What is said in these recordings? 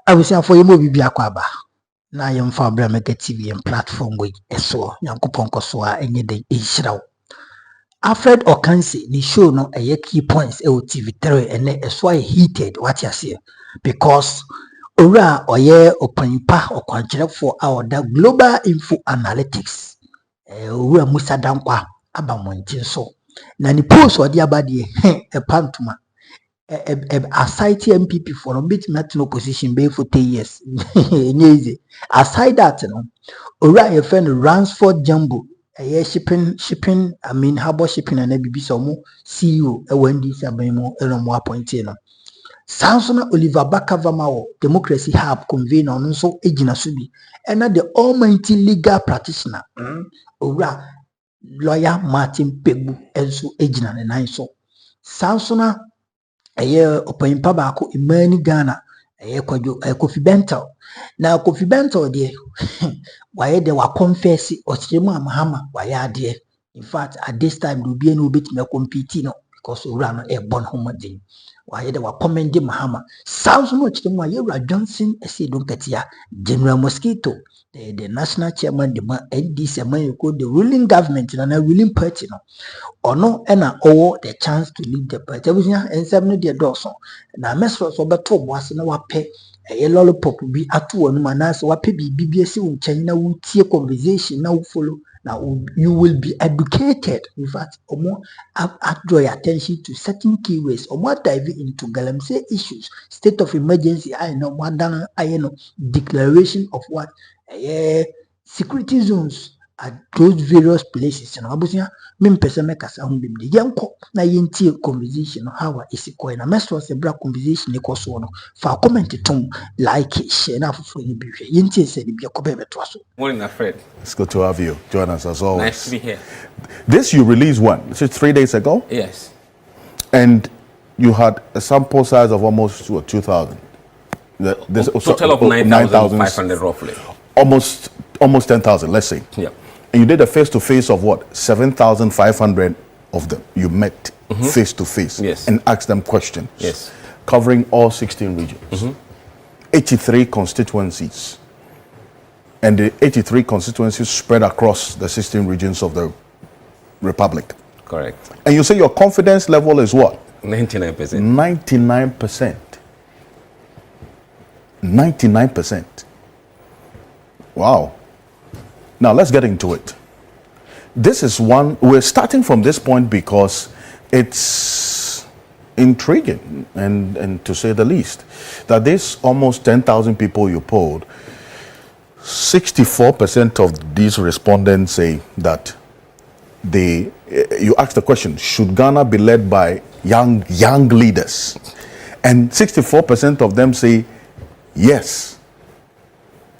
I was saying for you movie Biakwaba. Na yɛmfa abra mega TV and platform we eso Nyankopɔn koso a enye de ehiraw. Alfred Okansi ni show no key points e TV3 ene eso heated what you say because ora oye opanyipa okwankyerefo a oda Global Info Analytics ora Musa Danquah abamontin so na ni post odi abade pantuma aside NPP for a bit not no position be for 10 years. Easy. Aside that, no, alright, your friend Ransford Jumbo, shipping, I mean, harbor shipping and every some CEO, a Wendy Sabemo, Elomo appointed. Sansona Oliver Bakavamao, Democracy Hub convener, on so Ejina Subi, and not the almighty legal practitioner, Ora lawyer Martin Pegu, and so Ejina and I so Sansona. Opanyimpa baako imani Ghana kwadwo Kofi Bentil na Kofi Bentil de waye de wa confess Prosecution Mahama waye ade in fact at this time do be no betime compete no because owura no born homodin waye de wa commend Mahama sounds no Prosecution waye Johnson say don katia General Mosquito the national chairman the NDC and the ruling government and the ruling party no ono ena owo the chance to lead the party abusia ensem no de doso na mesro so beto boase na wape lollipop bi ato wonu manase wape bi esi unchen na wutie conversation na wo follow now you will be educated. In fact, draw your attention to certain keywords or dive into galamsey issues, state of emergency, I know declaration of what security zones at those various places. And Abusia, men person make us on the young na yenti conversation how is it going? A mess was a black conversation equals one for comment to like share enough for you. Yenti said be a copy to Morning, Fred. It's good to have you. Join us as always. Nice to be here. This you released when? Is it 3 days ago? Yes. And you had a sample size of almost 2,000. Total of 9,500 roughly. Almost 10,000, let's say. Yeah. And you did a face-to-face of what? 7,500 of them. You met face-to-face and asked them questions. Yes. Covering all 16 regions. 83 constituencies. And the 83 constituencies spread across the 16 regions of the Republic. Correct. And you say your confidence level is what? 99%. 99%. 99%. Wow. Now let's get into it. This is one, we're starting from this point because it's intriguing and to say the least, that this almost 10,000 people you polled, 64% of these respondents say that you ask the question, should Ghana be led by young leaders? And 64% of them say yes.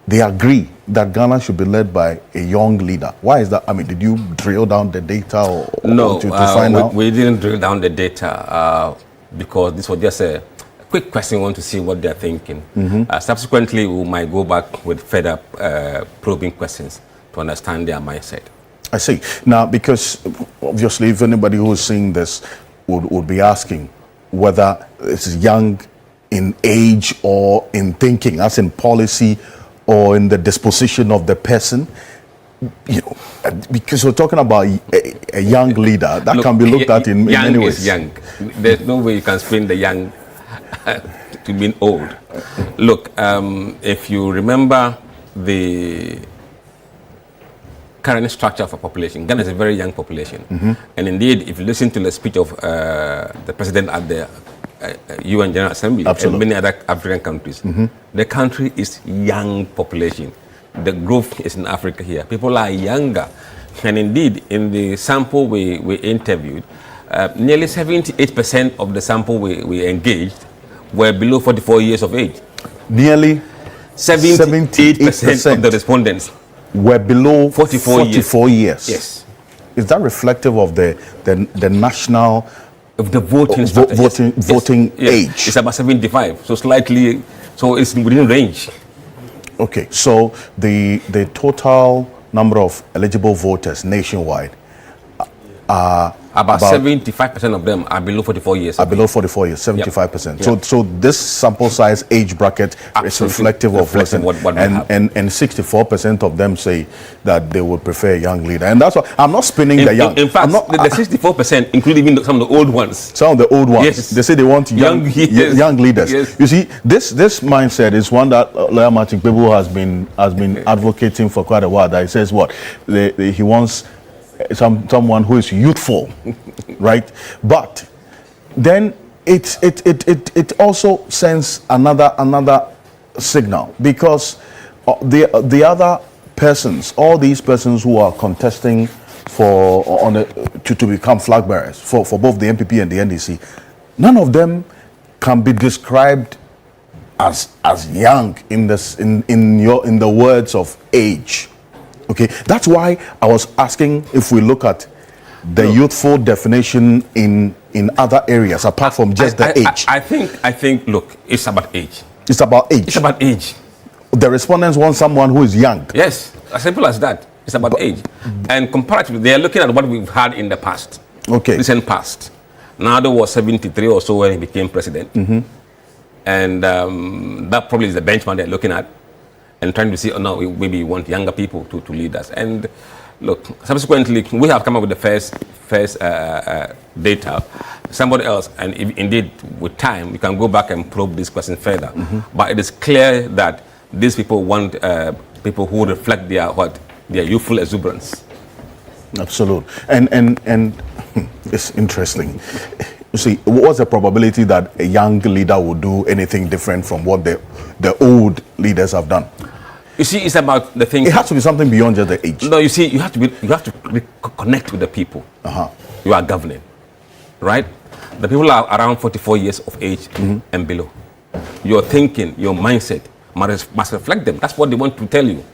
They agree that Ghana should be led by a young leader. Why is that? I mean, did you drill down the data or no, to find out? We didn't drill down the data because this was just a quick question. We want to see what they're thinking. Subsequently, we might go back with further probing questions to understand their mindset. I see. Now, because obviously, if anybody who is seeing this would be asking whether it's young in age or in thinking, as in policy, or in the disposition of the person, you know, because we're talking about a young leader that can be looked at in many ways. Young is young. There's no way you can spin the young to being old. Look, if you remember the current structure of a population, Ghana is a very young population. And indeed, if you listen to the speech of the president at the UN General Assembly and many other African countries, the country is young population. The growth is in Africa here. People are younger. And indeed, in the sample we interviewed, nearly 78% of the sample we engaged were below 44 years of age. Nearly 78% of the respondents were below 44 years. Yes. Is that reflective of the national of the voting age? It's about 75, so slightly, so it's within range. Okay, so the total number of eligible voters nationwide are About 75% of them are below 44 years. Are below 44 years, 75%. Yep. So this sample size age bracket is reflective of what and 64% of them say that they would prefer a young leader. And that's why I'm not spinning the young. In fact, the 64% include even some of the old ones. Some of the old ones. Yes. They say they want young leaders. Yes. You see, this mindset is one that Lawyer Martin Kpebu has been advocating for quite a while. That he says what he wants someone who is youthful, right? But then it also sends another signal, because the other persons, all these persons who are contesting to become flag bearers for both the NPP and the NDC, none of them can be described as young in the words of age. Okay, that's why I was asking if we look at the youthful definition in other areas apart from just the age. I think. Look, it's about age. It's about age. It's about age. The respondents want someone who is young. Yes, as simple as that. It's about age. And comparatively, they are looking at what we've had in the past. Okay. Recent past. Nado was 73 or so when he became president. And that probably is the benchmark they're looking at, and trying to see, no, maybe we want younger people to lead us. And look, subsequently, we have come up with the first data. Somebody else, and indeed, with time, we can go back and probe this question further. But it is clear that these people want people who reflect their youthful exuberance. Absolutely. And it's interesting. You see, what's the probability that a young leader would do anything different from what the old leaders have done? You see, it's about the thing. It has to be something beyond just the age. No, you see, you have to connect with the people. You are governing, right? The people are around 44 years of age and below. Your thinking, your mindset must reflect them. That's what they want to tell you.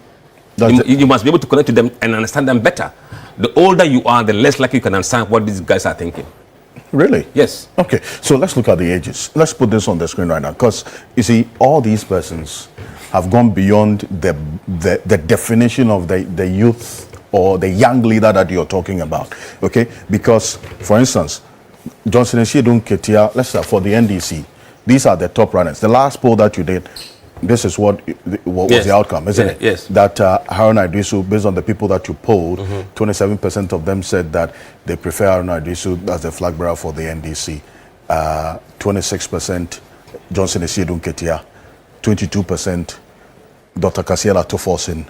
You must be able to connect to them and understand them better. The older you are, the less likely you can understand what these guys are thinking. Really? Yes. Okay, so let's look at the ages. Let's put this on the screen right now, because you see, all these persons have gone beyond the definition of the youth or the young leader that you're talking about. Okay, because for instance, Johnson and Shedun Ketia, let's say for the NDC, these are the top runners. The last poll that you did, this is what was the outcome, isn't it? Yes. That Haruna Iddrisu, based on the people that you polled, 27% of them said that they prefer Haruna Iddrisu as the flag bearer for the NDC. 26% Johnson Shedun Ketia, 22% Dr. Kasiela Tofosin,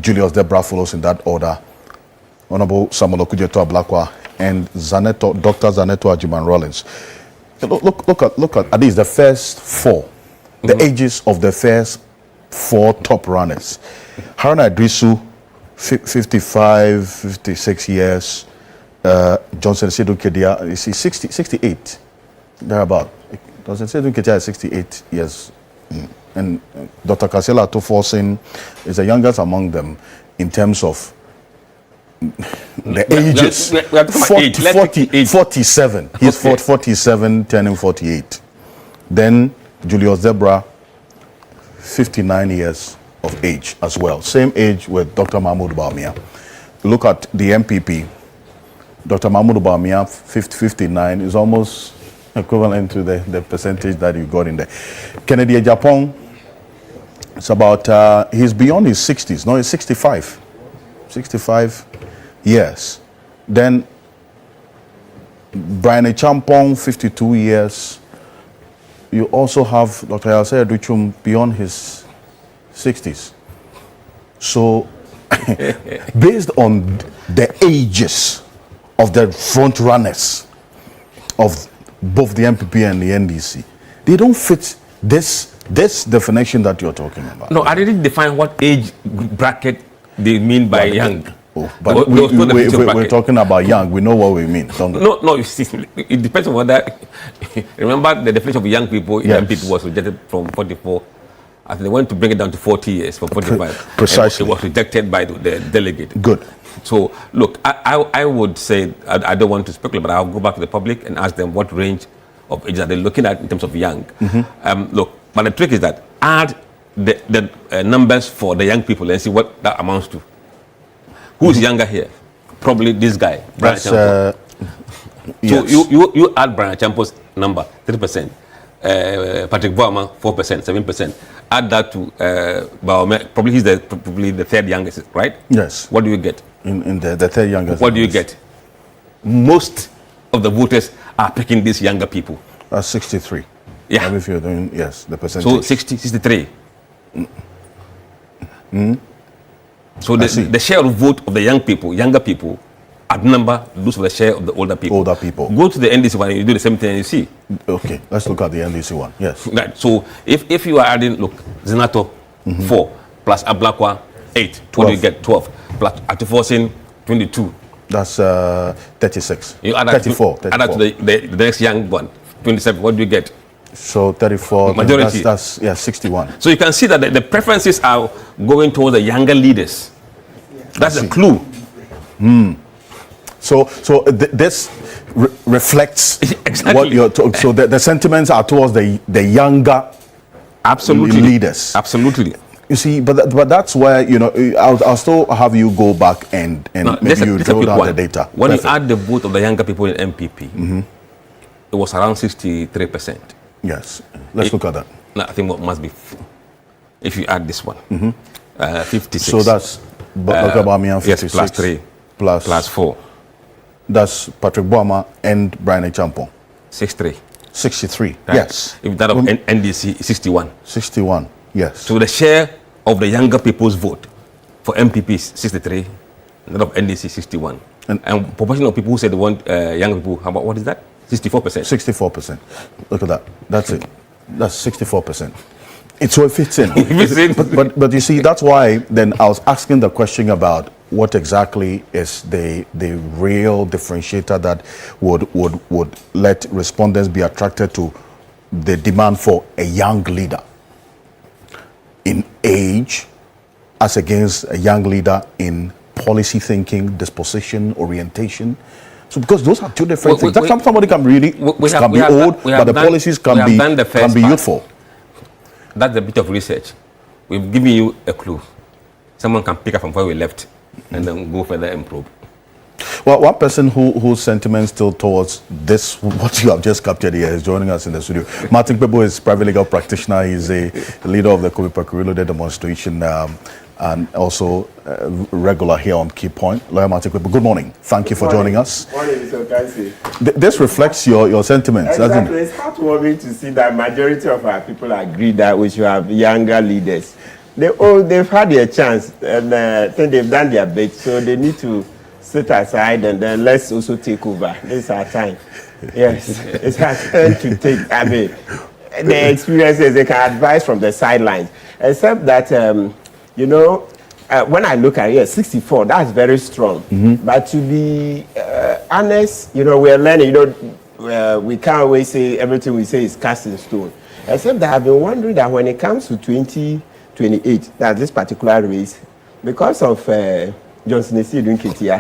Julius Debra follows in that order, Honorable Samuel Okujeto Ablakwa, and Dr. Zaneto Ajiman Rollins. Look at these, the first four. The ages of the first four top runners. Haruna Iddrisu, 55, 56 years. Johnson Shedun Ketia is 68, thereabout. Johnson Shedun Ketia is 68 years. And Dr. Kasiela Tofosin is the youngest among them in terms of the ages. 47. He's 47, turning 48. Then Julius Debra, 59 years of age as well. Same age with Dr. Mahmoud Bawumia. Look at the NPP. Dr. Mahmoud Bawumia, 59, is almost equivalent to the percentage that you got in there. Kennedy Japan, it's about, he's beyond his 60s. No, he's 65. 65 years. Then Brian Champong, 52 years. You also have Dr. Yasser Duchum beyond his 60s. So, based on the ages of the front runners of both the NPP and the NDC, they don't fit this definition that you're talking about. No, I didn't define what age bracket they mean by young. But we're talking about young. We know what we mean. No, it depends on whether. Remember, the definition of young people in NPP was rejected from 44. As they went to bring it down to 40 years from 45. Precisely. It was rejected by the delegate. Good. So, look, I would say, I don't want to speculate, but I'll go back to the public and ask them what range of age are they looking at in terms of young. Look, but the trick is that add the numbers for the young people and see what that amounts to. Who's younger here? probably this guy, Brian That's, Champo. yes. So you add Brian Champo's number, 3%. Patrick Boama, 4%, 7%. Add that to Baome, probably he's probably the third youngest, right? Yes. What do you get? In the third youngest. What do you get? Most of the voters are picking these younger people. 63. Yeah. If you're doing, yes, the percentage. So 63. So the share of vote of the younger people, outnumber those of the share of the older people. Older people. Go to the NDC one and you do the same thing and you see. Okay, let's look at the NDC one. Yes. Right. So if you are adding, look, Zinato 4 plus Ablakwa 8, what do you get? 12 plus Atufosin 22. That's 36. You add 34. Add that to the next young one, 27. What do you get? So 34. Majority. That's 61. So you can see that the preferences are going towards the younger leaders. That's a clue. So this reflects Exactly. what you're so the sentiments are towards the younger leaders. Absolutely. You see, but that's where, you know, I'll still have you go back and maybe you drill down the data. When you add the vote of the younger people in MPP, it was around 63%. Yes. Let's look at that. No, I think what must be, if you add this one, 56. So that's Dr. Bamian 56. Yes, plus 3. Plus 4. That's Patrick Boama and Brian Champo. 63. Right? Yes. If that of NDC is 61. 61. Yes. So the share of the younger people's vote for MPP is 63, and that of NDC 61. And proportion of people who said they want younger people, how about, what is that? 64%. 64%. Look at that. That's it. That's 64%. So it fits in. but you see, that's why then I was asking the question about what exactly is the real differentiator that would let respondents be attracted to the demand for a young leader in age as against a young leader in policy thinking, disposition, orientation. So because those are two different things. Somebody can really be old, but the policies can be youthful. That's a bit of research. We've given you a clue. Someone can pick up from where we left and then go further and probe. Well, one person whose sentiments still towards this, what you have just captured here, is joining us in the studio. Martin Pebo is a private legal practitioner. He's a leader of the Kofi Bentil demonstration and also regular here on Key Point. Lawyer Martin Pebo, good morning. Thank you for joining us. Good morning, Mr. Okansi. This reflects your sentiments, doesn't Exactly. it? It's heartwarming to see that majority of our people agree that we should have younger leaders. They've had their chance and I think they've done their bit, so they need to sit aside and then let's also take over. This is our time. Yes, it's our turn to take. I mean, the experiences they can advise from the sidelines, except that when I look at it, 64, that's very strong. But to be honest, we're learning. We can't always say everything we say is cast in stone. Except that I've been wondering that when it comes to 2028, that this particular race, because of Johnson Esi doing Ketia,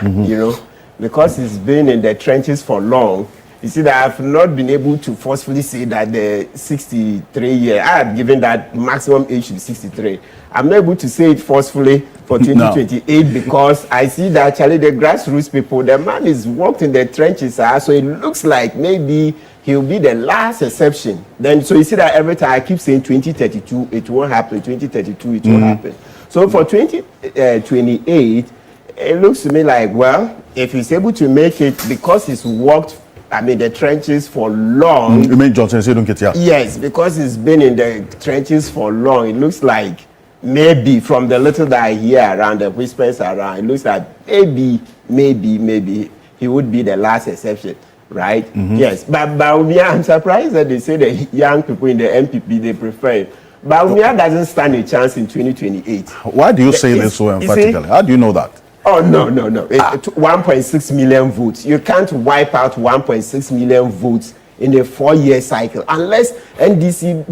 because he's been in the trenches for long. You see that I've not been able to forcefully say that the 63 year, I have given that maximum age to be 63. I'm not able to say it forcefully for 2028 because I see that actually the grassroots people, the man is worked in the trenches, so it looks like maybe he'll be the last exception. Then, so you see that every time I keep saying 2032, it won't happen, 2032, it won't happen. So for 2028, it looks to me like, well, if he's able to make it because he's worked, the trenches for long. You mean Johnson Esi don't get here? Yes, because he's been in the trenches for long. It looks like maybe from the little that I hear around, the whispers around, it looks like maybe he would be the last exception, right? Yes, but Baumia, I'm surprised that they say the young people in the NPP, they prefer it. Baumia doesn't stand a chance in 2028. Why do you say this so emphatically? How do you know that? Oh, no. 1.6 million votes. You can't wipe out 1.6 million votes in a 4-year cycle unless NDC,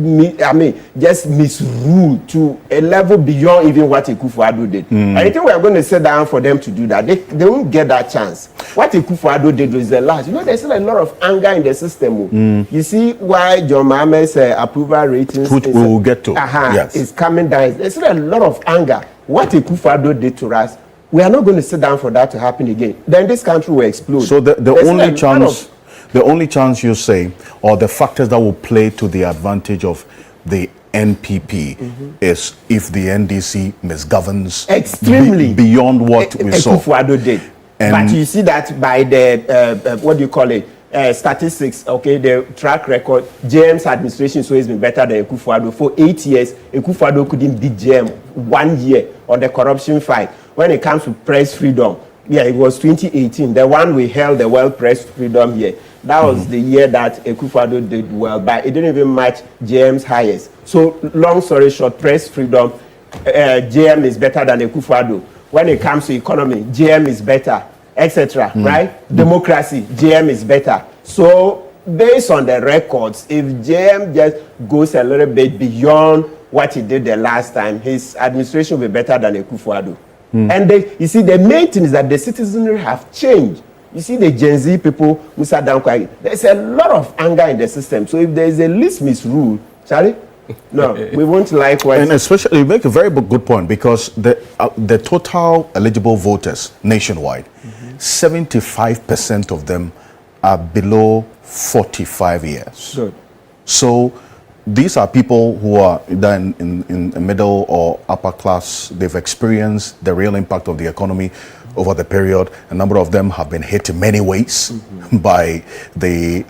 just misrule to a level beyond even what Akufo-Addo did. I think we are going to sit down for them to do that. They won't get that chance. What Akufo-Addo did was the last. There's still a lot of anger in the system. You see why John Mahama's approval ratings, which we will get to, yes, is coming down. There's still a lot of anger. What Akufo-Addo did to us We are not going to sit down for that to happen again. Then this country will explode. So the only chance you say, or the factors that will play to the advantage of the NPP is if the NDC misgoverns extremely beyond what we saw. Akufo-Addo did. But you see that by the what do you call it? Statistics, okay, the track record, JM's administration has always been better than Akufo-Addo. For 8 years, Akufo-Addo couldn't beat JM 1 year on the corruption fight. When it comes to press freedom, yeah, it was 2018, the one we held the world press freedom year. That was the year that Akufo-Addo did well, but it didn't even match JM's highest. So, long story short, press freedom, JM is better than Akufo-Addo. When it comes to economy, JM is better, etc. Right? Democracy, JM is better. So, based on the records, if JM just goes a little bit beyond what he did the last time, his administration will be better than Akufo-Addo. And you see, the main thing is that the citizenry have changed. You see, the Gen Z people, Musa Danquah, there's a lot of anger in the system. So if there is a least misrule, Charlie, no, we won't like what. And especially, you make a very good point, because the total eligible voters nationwide, 75% of them are below 45 years. Good. So these are people who are either in the middle or upper class. They've experienced the real impact of the economy over the period. A number of them have been hit in many ways by the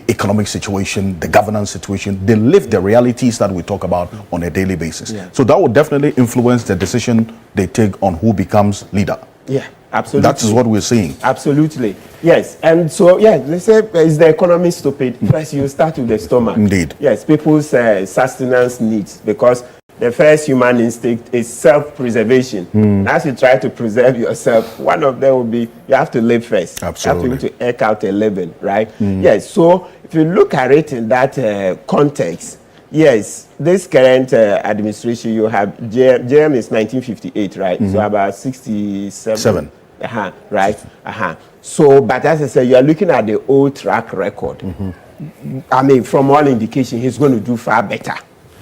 economic situation, the governance situation. They live the realities that we talk about on a daily basis. Yeah. So that will definitely influence the decision they take on who becomes leader. Yeah, absolutely. That is what we're seeing. Absolutely. Yes. And so, yeah, let's say, is the economy stupid? First, you start with the stomach. Indeed. Yes, people's sustenance needs, because the first human instinct is self-preservation. As you try to preserve yourself, one of them will be you have to live first. Absolutely. You have to eke out a living, right? Yes. So if you look at it in that context, yes, this current administration, you have JM is 1958, right? So about 67. Right? So, but as I said, you are looking at the old track record. I mean, from all indication, he's going to do far better.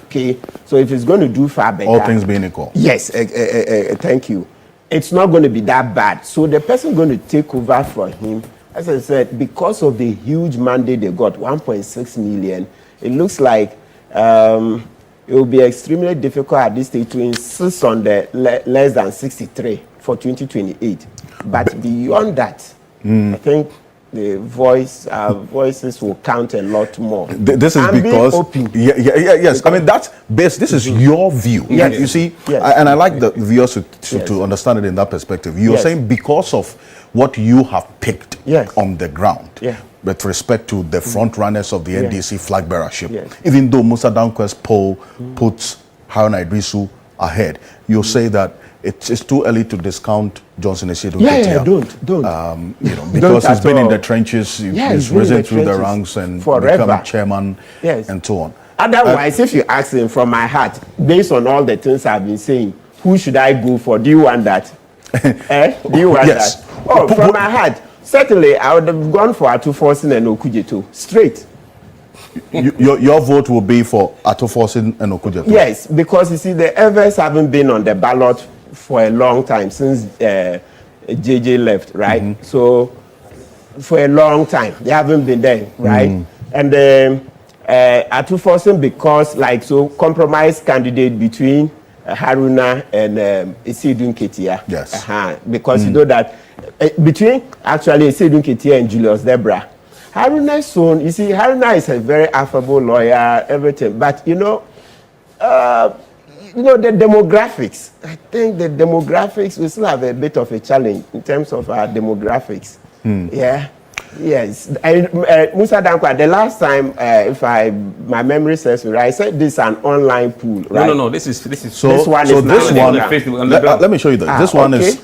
Okay, so if he's going to do far better, all things being equal. Yes, thank you. It's not going to be that bad. So the person going to take over for him, as I said, because of the huge mandate they got, 1.6 million, it looks like it will be extremely difficult at this stage to insist on the less than 63 for 2028. But beyond that, I think the voices will count a lot more. This is because yes. I mean, that's based. This is your view. Yes. You see, and I like the viewers to understand it in that perspective. You're saying because of what you have picked on the ground, with respect to the front runners of the NDC flag bearership, even though Musa Danquah's poll puts Haruna Idrisu ahead, you say that it's too early to discount Johnson Esiedu Ketia. Don't. You know, because he's been in the trenches, he's risen through the ranks and become chairman, and so on. Otherwise, if you ask him from my heart, based on all the things I've been saying, who should I go for? Do you want that? Do you want that? Oh, from my heart, certainly I would have gone for Atuforsin and Okujeto straight. Your vote will be for Atuforsin and Okujeto? Yes, because you see, the Evers haven't been on the ballot for a long time, since JJ left, right? So for a long time they haven't been there, right? And Atuforsin, because like so compromise candidate between Haruna and Esiedu Ketia. Yes. Because you know that between actually Esiedu Ketia and Julius Debra, Haruna's son, you see, Haruna is a very affable lawyer, everything, but you know, the demographics. I think the demographics, we still have a bit of a challenge in terms of our demographics. Yeah. Yes. Musa Danquah, the last time, if my memory serves me right, I said this is an online pool, right? No. This is so this one. Let me show you that. This one is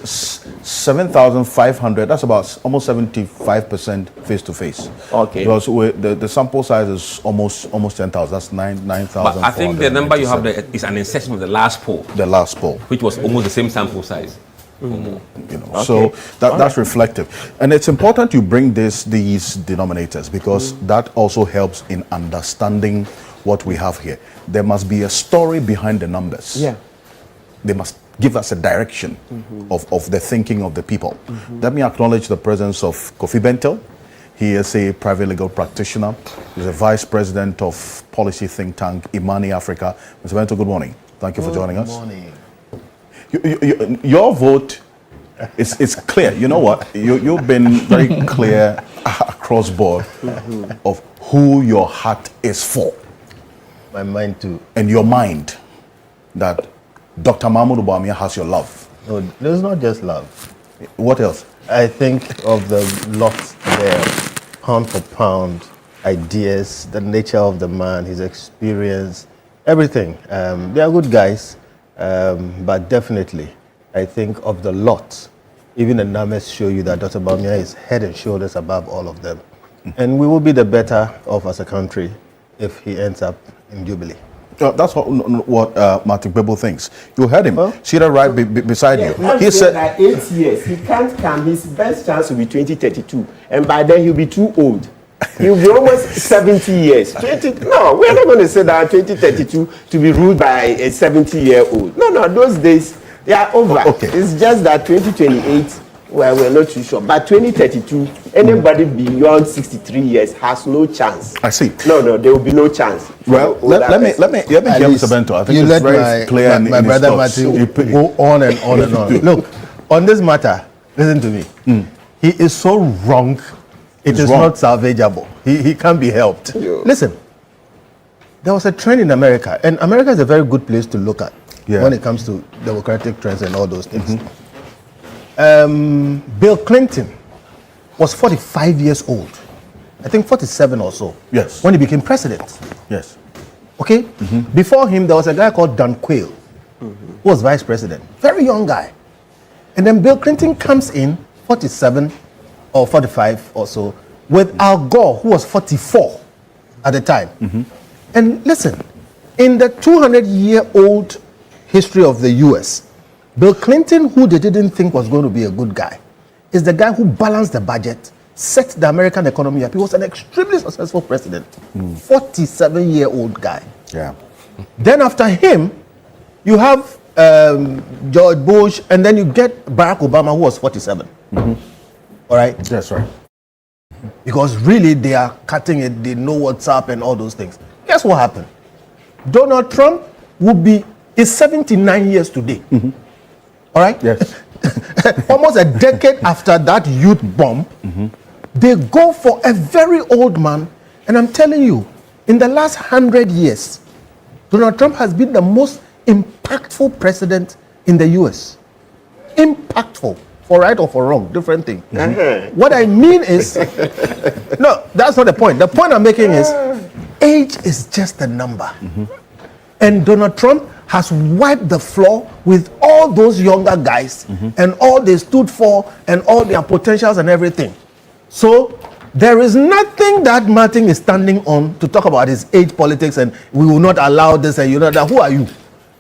7,500. That's about almost 75% face to face. Okay. Because the sample size is almost 10,000. That's 9,000. But I think the number you have there is an insertion of the last poll. The last poll, which was almost the same sample size. You know, so that's reflective, and it's important you bring these denominators, because that also helps in understanding what we have here. There must be a story behind the numbers. Yeah, they must give us a direction of the thinking of the people. Let me acknowledge the presence of Kofi Bentil. He is a private legal practitioner. He's a vice president of policy think tank Imani Africa. Mr. Bentil, good morning. Thank you for joining us. Good morning. Your vote is clear. You know what? You've been very clear across board of who your heart is for. My mind too. And your mind that Dr. Mahmoud Bawumia has your love. No, there's not just love. What else? I think of the lot there, pound for pound, ideas, the nature of the man, his experience, everything. They are good guys, but definitely, I think of the lot. Even the numbers show you that Dr. Bawumia is head and shoulders above all of them. And we will be the better off as a country if he ends up in Jubilee. That's what Martin Bebo thinks. You heard him. Huh? See that right beside you. He said that 8 years, he can't come. His best chance will be 2032. And by then, he'll be too old. He'll be almost 70 years. No, we're not going to say that 2032 to be ruled by a 70-year-old. No, those days, they are over. Okay. It's just that 2028, well, we're not too sure. But 2032, anybody beyond 63 years has no chance. I see. No, there will be no chance. Well, let me hear Mr. Bento. I think you it's let very clear my in brother his Matthew go on and on and on. Look, on this matter, listen to me. He is so wrong. It is not salvageable. He can't be helped. Listen, there was a trend in America, and America is a very good place to look at when it comes to democratic trends and all those things. Bill Clinton was 45 years old. I think 47 or so. Yes. When he became president. Yes. Okay? Before him, there was a guy called Danquah, who was vice president. Very young guy. And then Bill Clinton comes in, 47 or 45 or so, with Al Gore, who was 44 at the time. And listen, in the 200-year-old history of the U.S., Bill Clinton, who they didn't think was going to be a good guy, is the guy who balanced the budget, set the American economy up. He was an extremely successful president. 47-year-old guy. Yeah. Then after him, you have George Bush, and then you get Barack Obama, who was 47. All right? That's right. Because really, they are cutting it. They know what's up and all those things. Guess what happened? Donald Trump is 79 years today. All right? Yes. Almost a decade after that youth bomb, they go for a very old man. And I'm telling you, in the last 100 years, Donald Trump has been the most impactful president in the U.S. Impactful. For right or for wrong, different thing. What I mean is, no, that's not the point. The point I'm making is, age is just a number. And Donald Trump has wiped the floor with all those younger guys and all they stood for and all their potentials and everything. So there is nothing that Martin is standing on to talk about his age politics and we will not allow this and you know that. Who are you?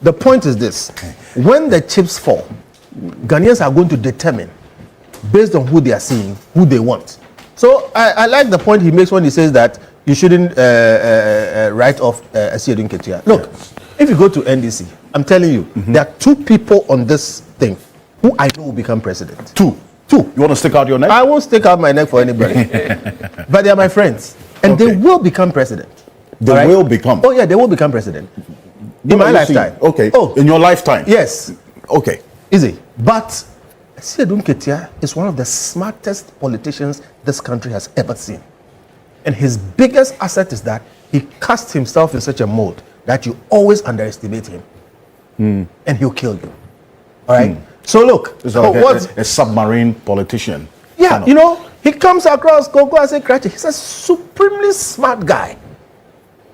The point is this. When the chips fall, Ghanaians are going to determine, based on who they are seeing, who they want. So I like the point he makes when he says that you shouldn't write off Asiedun Ketia. Look, if you go to NDC, I'm telling you, there are two people on this thing who I know will become president. Two. You want to stick out your neck? I won't stick out my neck for anybody. But they are my friends. And they will become president. They will become? Oh, yeah, they will become president. In my lifetime. Okay. Oh. In your lifetime? Yes. Okay. Easy. But Asiedun Ketia is one of the smartest politicians this country has ever seen. And his biggest asset is that he casts himself in such a mode that you always underestimate him. And he'll kill you. All right? So look. Like a submarine politician. Yeah, you know, he comes across Koko Ase Krachi. He's a supremely smart guy.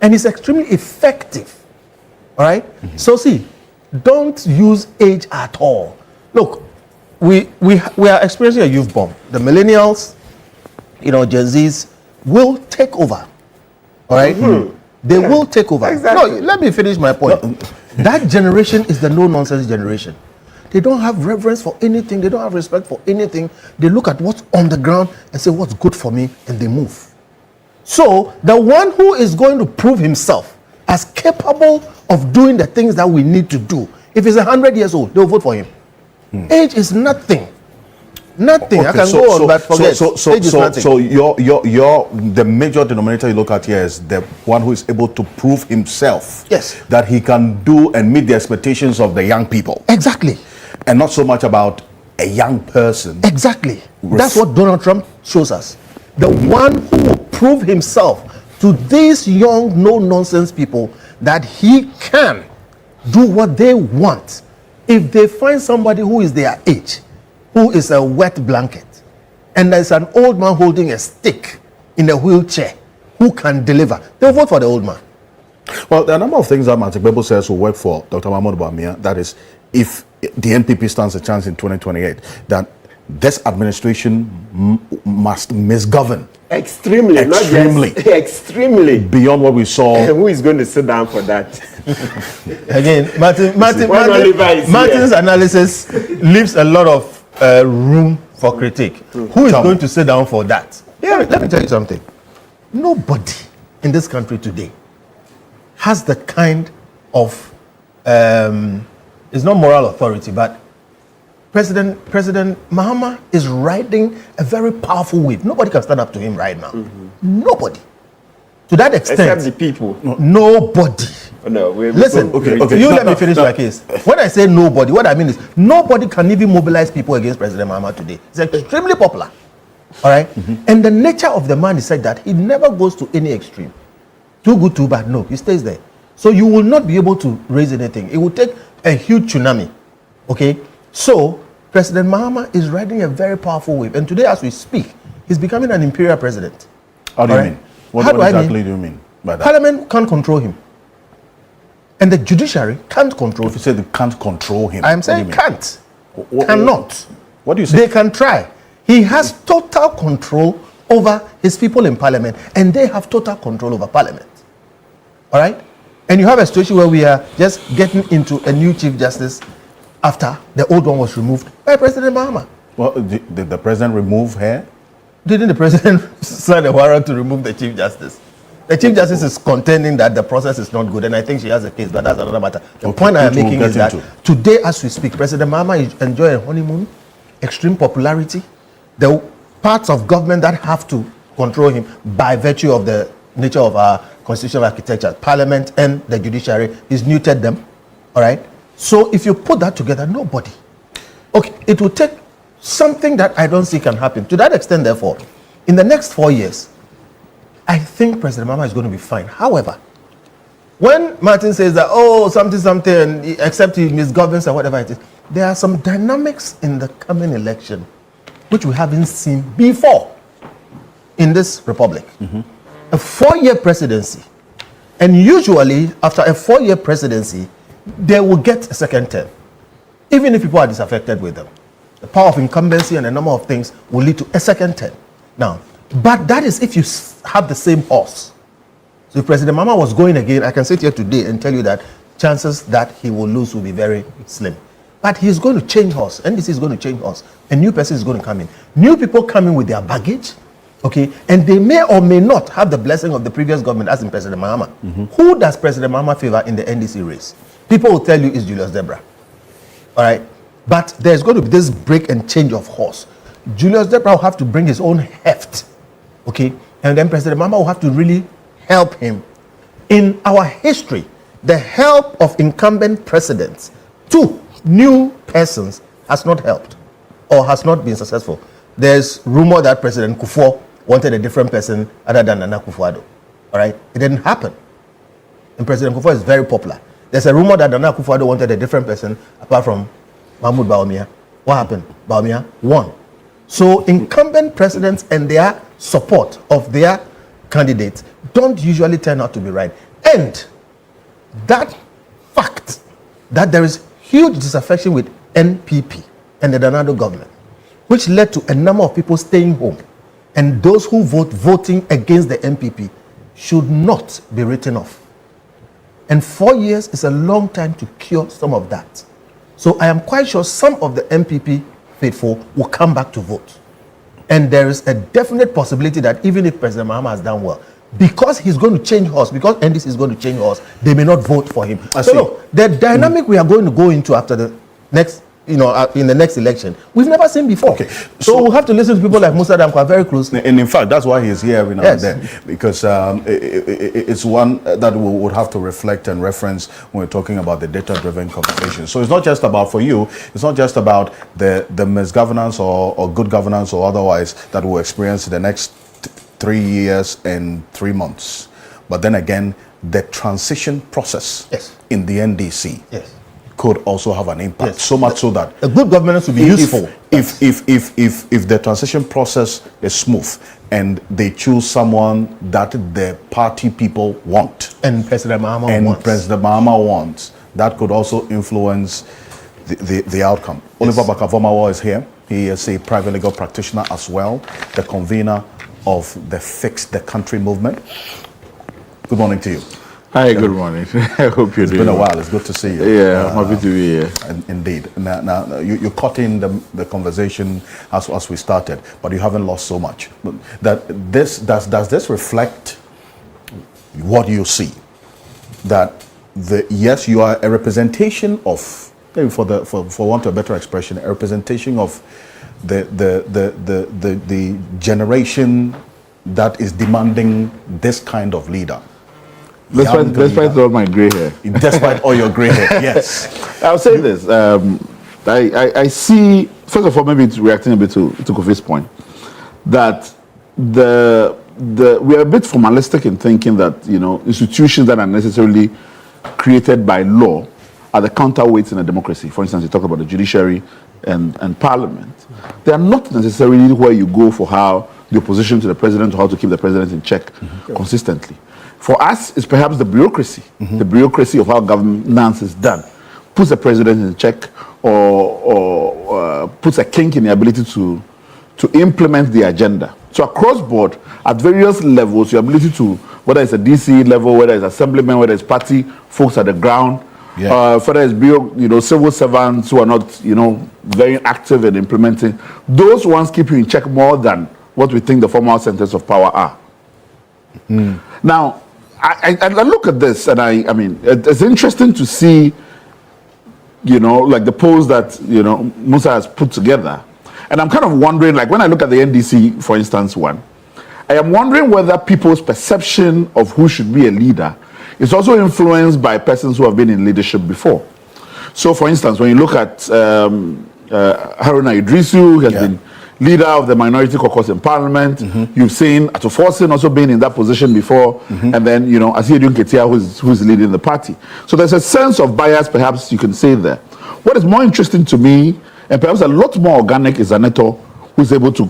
And he's extremely effective. All right? So see, don't use age at all. Look, we are experiencing a youth bomb. The millennials, you know, Gen Zs will take over. All right? They will take over. Exactly. No, let me finish my point. That generation is the no-nonsense generation. They don't have reverence for anything. They don't have respect for anything. They look at what's on the ground and say, what's good for me? And they move. So the one who is going to prove himself as capable of doing the things that we need to do If he's 100 years old, they'll vote for him. Age is nothing. Nothing. I can go on, but forget. Age is nothing. So the major denominator you look at here is the one who is able to prove himself. Yes. That he can do and meet the expectations of the young people. Exactly. And not so much about a young person. Exactly. That's what Donald Trump shows us. The one who will prove himself to these young, no-nonsense people that he can do what they want. If they find somebody who is their age, who is a wet blanket, and there's an old man holding a stick in a wheelchair who can deliver, they'll vote for the old man. Well, there are a number of things that Martin Bebo says will work for Dr. Mahmoud Bawumia. That is, if the NPP stands a chance in 2028, that this administration must misgovern. Extremely. Extremely. Beyond what we saw. And who is going to sit down for that? Again, Martin's analysis leaves a lot of room for critique. Who is going to sit down for that? Yeah, let me tell you something. Nobody in this country today has the kind of, it's not moral authority, but President Mahama is riding a very powerful wave. Nobody can stand up to him right now. Nobody. To that extent. Except the people. Nobody. No, listen, okay. Let me finish my case. When I say nobody, what I mean is nobody can even mobilize people against President Mahama today. It's extremely popular. All right? And the nature of the man is such that he never goes to any extreme. Too good, too bad. No, he stays there. So you will not be able to raise anything. It will take a huge tsunami. Okay? So, President Mahama is riding a very powerful wave. And today, as we speak, he's becoming an imperial president. How do you mean? What exactly do you mean by that? Parliament can't control him. And the judiciary can't control him. If you say they can't control him. I'm saying can't. Cannot. What do you say? They can try. He has total control over his people in Parliament. And they have total control over Parliament. All right? And you have a situation where we are just getting into a new Chief Justice after the old one was removed by President Mahama. Well, did the president remove her? Didn't the president sign a warrant to remove the Chief Justice? The Chief Justice is contending that the process is not good, and I think she has a case, but that's another matter. The point I am making is that today, as we speak, President Mahama is enjoying a honeymoon, extreme popularity. The parts of government that have to control him by virtue of the nature of our constitutional architecture, Parliament and the judiciary, he's neutered them. All right? So if you put that together, nobody. Okay, it will take something that I don't see can happen. To that extent, therefore, in the next 4 years, I think President Mahama is going to be fine. However, when Martin says that, something, except he misgoverns or whatever it is, there are some dynamics in the coming election which we haven't seen before in this republic. A 4-year presidency. And usually, after a 4-year presidency, they will get a second term, even if people are disaffected with them. The power of incumbency and a number of things will lead to a second term. Now, but that is if you have the same horse. So if President Mahama was going again, I can sit here today and tell you that chances that he will lose will be very slim. But he's going to change horse. NDC is going to change horse. A new person is going to come in. New people come in with their baggage, okay? And they may or may not have the blessing of the previous government, as in President Mahama. Who does President Mahama favor in the NDC race? People will tell you it's Julius Debra. All right? But there's going to be this break and change of horse. Julius Debra will have to bring his own heft, okay? And then President Mahama will have to really help him. In our history, the help of incumbent presidents to new persons has not helped or has not been successful. There's rumor that President Kufuor wanted a different person other than Nana Akufo-Addo. All right? It didn't happen. And President Kufuor is very popular. There's a rumor that Nana Akufo-Addo wanted a different person apart from Mahmoud Bawumia. What happened? Bawumia won. So incumbent presidents and their support of their candidates don't usually turn out to be right. And that fact that there is huge disaffection with NPP and the Danado government, which led to a number of people staying home, and those who voting against the NPP should not be written off. And 4 years is a long time to cure some of that. So I am quite sure some of the NPP faithful will come back to vote. And there is a definite possibility that even if President Mahama has done well, because he's going to change horse, because NDC is going to change horse, they may not vote for him. I So see. look, the dynamic we are going to go into after the next, in the next election, we've never seen before. Okay. So we'll have to listen to people like Musa Danquah very closely. And in fact, that's why he's here every now Yes. and then, because it's one that we would have to reflect and reference when we're talking about the data-driven conversation. So it's not just about, for you, it's not just about the misgovernance or good governance or otherwise that we'll experience in the next 3 years and 3 months. But then again, the transition process Yes. in the NDC Yes. could also have an impact. Yes. So much so that A good governance will be useful. if the transition process is smooth and they choose someone that the party people want And President Mahama and wants. President Mahama wants, that could also influence the outcome. Oliver Bakavomawa is here. He is a private legal practitioner as well, the convener of the Fix the Country movement. Good morning to you. Hi, good morning. I hope you're It's doing been a well. while. It's good to see you. Yeah, I'm happy to be here. Indeed. Now you caught in the conversation as we started, but you haven't lost so much. Does this reflect what you see? That yes, you are a representation of, maybe for want of a better expression, a representation of the generation that is demanding this kind of leader. Despite all my gray hair. Despite all your gray hair, yes. I'll say this. I see, first of all, maybe it's reacting a bit to Kofi's point, that we are a bit formalistic in thinking that, institutions that are necessarily created by law are the counterweights in a democracy. For instance, you talk about the judiciary and parliament. They are not necessarily where you go for how the opposition to the president, or how to keep the president in check consistently. For us, it's perhaps the bureaucracy, the bureaucracy of how governance is done, puts the president in check or puts a kink in the ability to implement the agenda. So across board, at various levels, your ability to, whether it's a DC level, whether it's assemblymen, whether it's party folks at the ground, whether it's civil servants who are not, very active in implementing, those ones keep you in check more than what we think the formal centers of power are. Now, I look at this and I mean, it's interesting to see, like the polls that, Musa has put together. And I'm kind of wondering, like when I look at the NDC, for instance, one, I am wondering whether people's perception of who should be a leader is also influenced by persons who have been in leadership before. So, for instance, when you look at Haruna Idrisu, who has been leader of the minority caucus in parliament. You've seen Ato Forson also being in that position before. And then, Asiedun Ketia, who's leading the party. So there's a sense of bias, perhaps you can say there. What is more interesting to me, and perhaps a lot more organic, is Aneto, who's able to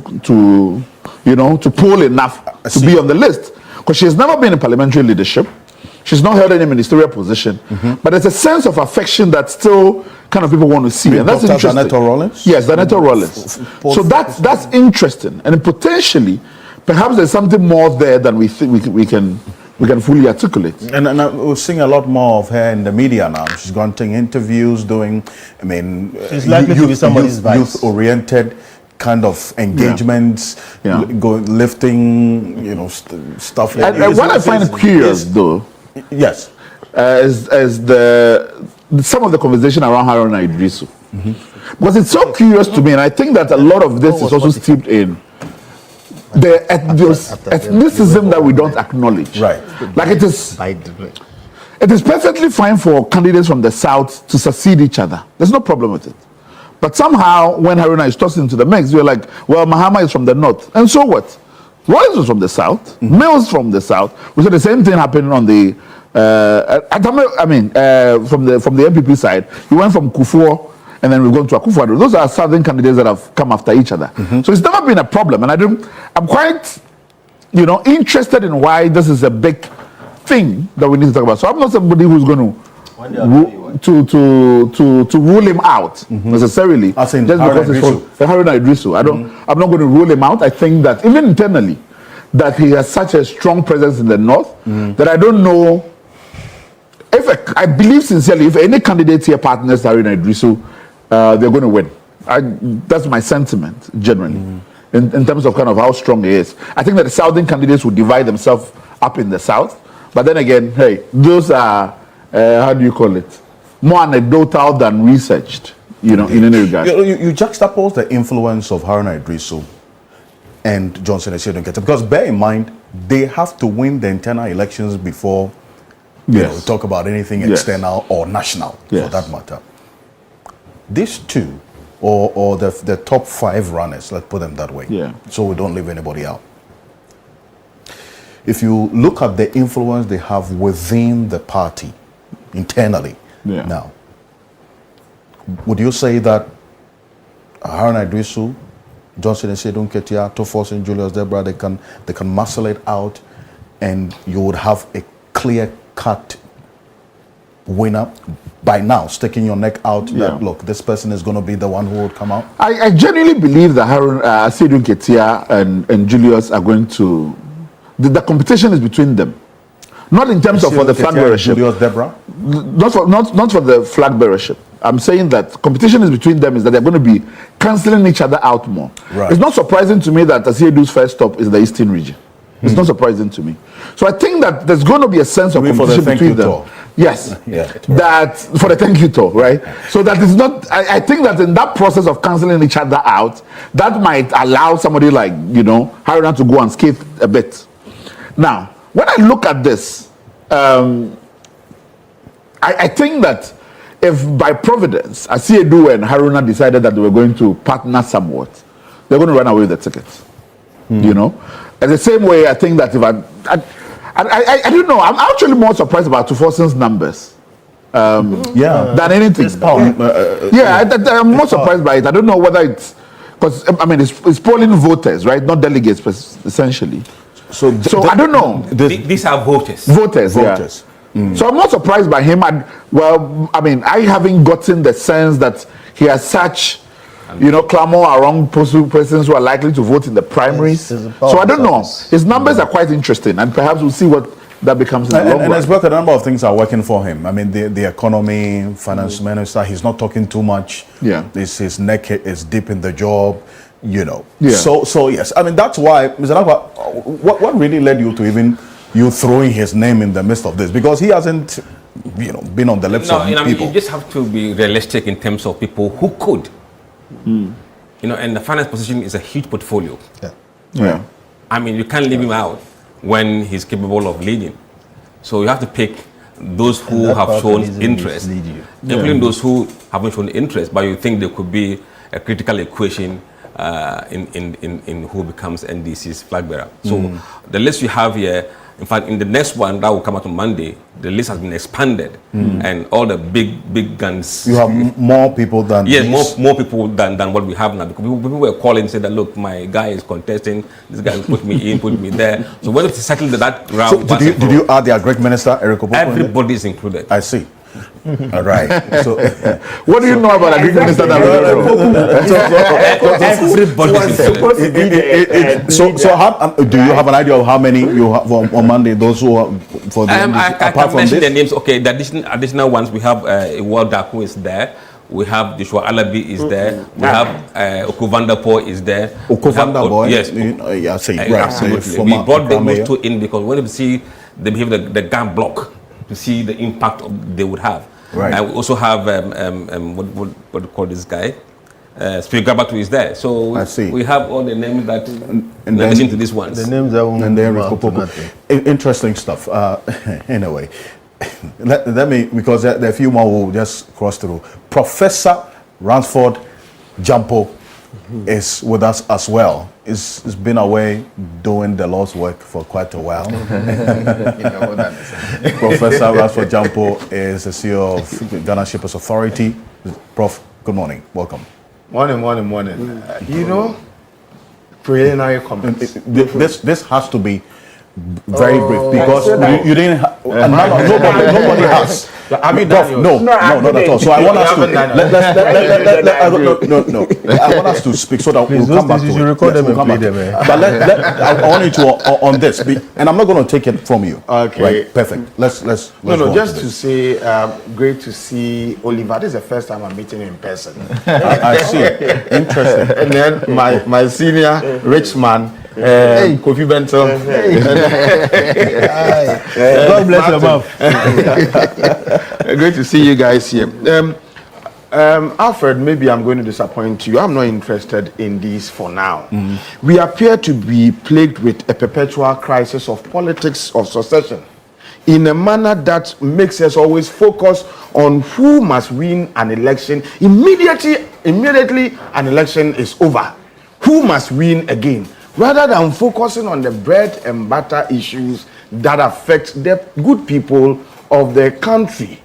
pull enough to be on the list. Because she's never been in parliamentary leadership. She's not held any ministerial position. But there's a sense of affection that still kind of people want to see. And that's interesting. Zaneto Rollins? Yes, Zaneto Rollins. So that's interesting. And potentially, perhaps there's something more there than we think we can fully articulate. And we're seeing a lot more of her in the media now. She's granting interviews, doing, she's likely to be somebody's vice. Youth-oriented kind of engagements, lifting, stuff like that. And what I find curious, though, yes, is some of the conversation around Haruna Idrisu. Because it's so curious to me, and I think that a lot of this is also steeped in the ethnicism that we don't acknowledge. Right. Like it is perfectly fine for candidates from the south to succeed each other. There's no problem with it. But somehow, when Haruna is tossed into the mix, you're like, well, Mahama is from the north. And so what? Rollins was from the south. Mills from the south. We saw the same thing happening on the from the NPP side. You went from Kufuor, and then we've gone to Akufo-Addo. Those are southern candidates that have come after each other. So it's never been a problem. And I'm quite, interested in why this is a big thing that we need to talk about. So I'm not somebody who's going to rule him out necessarily. As in just because it's Haruna Idrisu. I'm not going to rule him out. I think that even internally, that he has such a strong presence in the north that I don't know. I believe sincerely, if any candidate here partners Haruna Idrisu, they're going to win. That's my sentiment generally, in terms of kind of how strong he is. I think that the southern candidates will divide themselves up in the south. But then again, hey, those are, how do you call it, more anecdotal than researched, in any regard. You juxtapose the influence of Haruna Idrisu and Johnson Essiedu Nketia, because bear in mind, they have to win the internal elections before we talk about anything external or national, for that matter. These two, or the top 5 runners, let's put them that way, so we don't leave anybody out. If you look at the influence they have within the party, internally, now, would you say that Haruna Idrisu, Johnson Essiedu Nketia, Tofos and Julius Debra, they can muscle it out, and you would have a clear-cut winner by now, sticking your neck out that, look, this person is going to be the one who would come out? I genuinely believe that Haruna Essiedu Nketia and Julius are going to... The competition is between them. Not in terms of for the flag bearership. Julius Debra? Not for the flag bearership. I'm saying that competition is between them, is that they're going to be cancelling each other out more. Right. It's not surprising to me that Essiedu's first stop is the Eastern region. It's not surprising to me. So I think that there's going to be a sense of competition between them. Tour. Yes. That for the thank you tour, right? So that is not, I think that in that process of cancelling each other out, that might allow somebody like, Haruna to go and skate a bit. Now, when I look at this, I think that if by providence, Essiedu and Haruna decided that they were going to partner somewhat, they're going to run away with the tickets. And the same way, I think that if I don't know, I'm actually more surprised about Tufoson's numbers than anything. I'm more surprised by it. I don't know whether it's, because, it's polling voters, right? Not delegates, essentially. So I don't know. These are voters. Voters. So I'm not surprised by him. I haven't gotten the sense that he has such, clamor around persons who are likely to vote in the primaries. So I don't know. His numbers are quite interesting, and perhaps we'll see what that becomes in the long run. And it's work, a number of things are working for him. The economy, finance minister, he's not talking too much. His neck is deep in the job. So yes, that's why, Mr. Danquah, what really led you to even you throwing his name in the midst of this? Because he hasn't, been on the lips of people. You just have to be realistic in terms of people who could. And the finance position is a huge portfolio. You can't leave him out when he's capable of leading. So you have to pick those who have shown interest, including those who haven't shown interest, but you think there could be a critical equation in who becomes NDC's flag bearer. So the list you have here, in fact, in the next one that will come out on Monday, the list has been expanded, and all the big guns. You have more people than more people than what we have now. Because people were calling and said that, look, my guy is contesting. This guy put me in, put me there. So when we settled that round, so did you add the Agric Minister, Eric Opoku? Everybody is included. I see. All right. So, what do you know about Agric Minister? Do you have an idea of how many you have on Monday? Those who are for the I can mention the names. Okay, the additional ones we have. Walda who is there. We have Joshua Alabi is there. We have Okuvandapo is there. Okuvandapo, yes. Absolutely. We brought those two in because we wanted to see the behavior, the GAM block, to see the impact they would have. Right. And we also have what do you call this guy? Spirit Gabatu is there. So we have all the names that in addition to these ones. The names that won't interesting stuff. Anyway, let me, because there are a few more who will just cross through. Professor Ransford Jampo is with us as well. He's been away doing the Lord's work for quite a while. Professor Ransford Jampo is the CEO of Ghana Shippers Authority. Prof, good morning. Welcome. Morning. Preliminary comments. This has to be very brief because you didn't. Nobody has. Have you done no, not at all. So I want us to I want us to speak so that we'll come back to it. You record them and play them. But I want you to on this, and I'm not going to take it from you. Okay, right? Perfect. Let's just to say, great to see Oliver. This is the first time I'm meeting him in person. I see. Interesting. And then my senior rich man, Kofi Bentil. God bless your mouth. Great to see you guys here. Alfred, maybe I'm going to disappoint you. I'm not interested in these for now. We appear to be plagued with a perpetual crisis of politics of succession in a manner that makes us always focus on who must win an election. Immediately an election is over. Who must win again? Rather than focusing on the bread and butter issues that affect the good people of the country.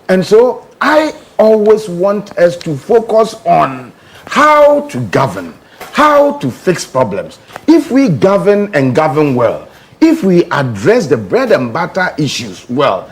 And so I always want us to focus on how to govern, how to fix problems. If we govern and govern well, if we address the bread and butter issues well,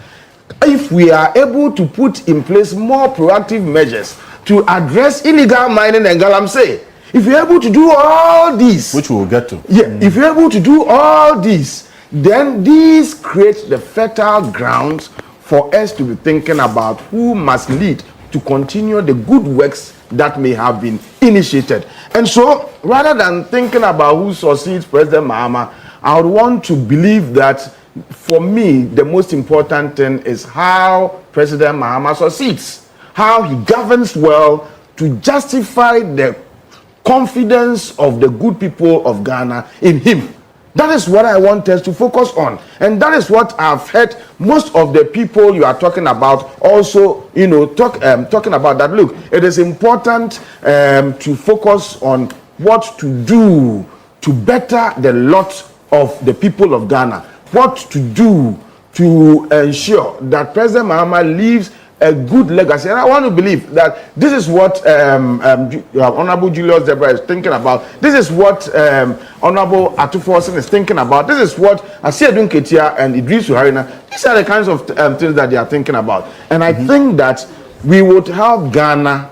if we are able to put in place more proactive measures to address illegal mining and galamsey, if you're able to do all these, which we will get to, if you're able to do all these, then these create the fertile grounds for us to be thinking about who must lead to continue the good works that may have been initiated. And so, rather than thinking about who succeeds President Mahama, I would want to believe that, for me, the most important thing is how President Mahama succeeds, how he governs well to justify the confidence of the good people of Ghana in him. That is what I want us to focus on. And that is what I've heard most of the people you are talking about also, talking about that. Look, it is important to focus on what to do to better the lot of the people of Ghana. What to do to ensure that President Mahama leaves a good legacy. And I want to believe that this is what Honorable Julius Deborah is thinking about. This is what Honorable Atuforsen is thinking about. This is what Asiedun Ketia and Idris Harina, these are the kinds of things that they are thinking about. And I think that we would help Ghana,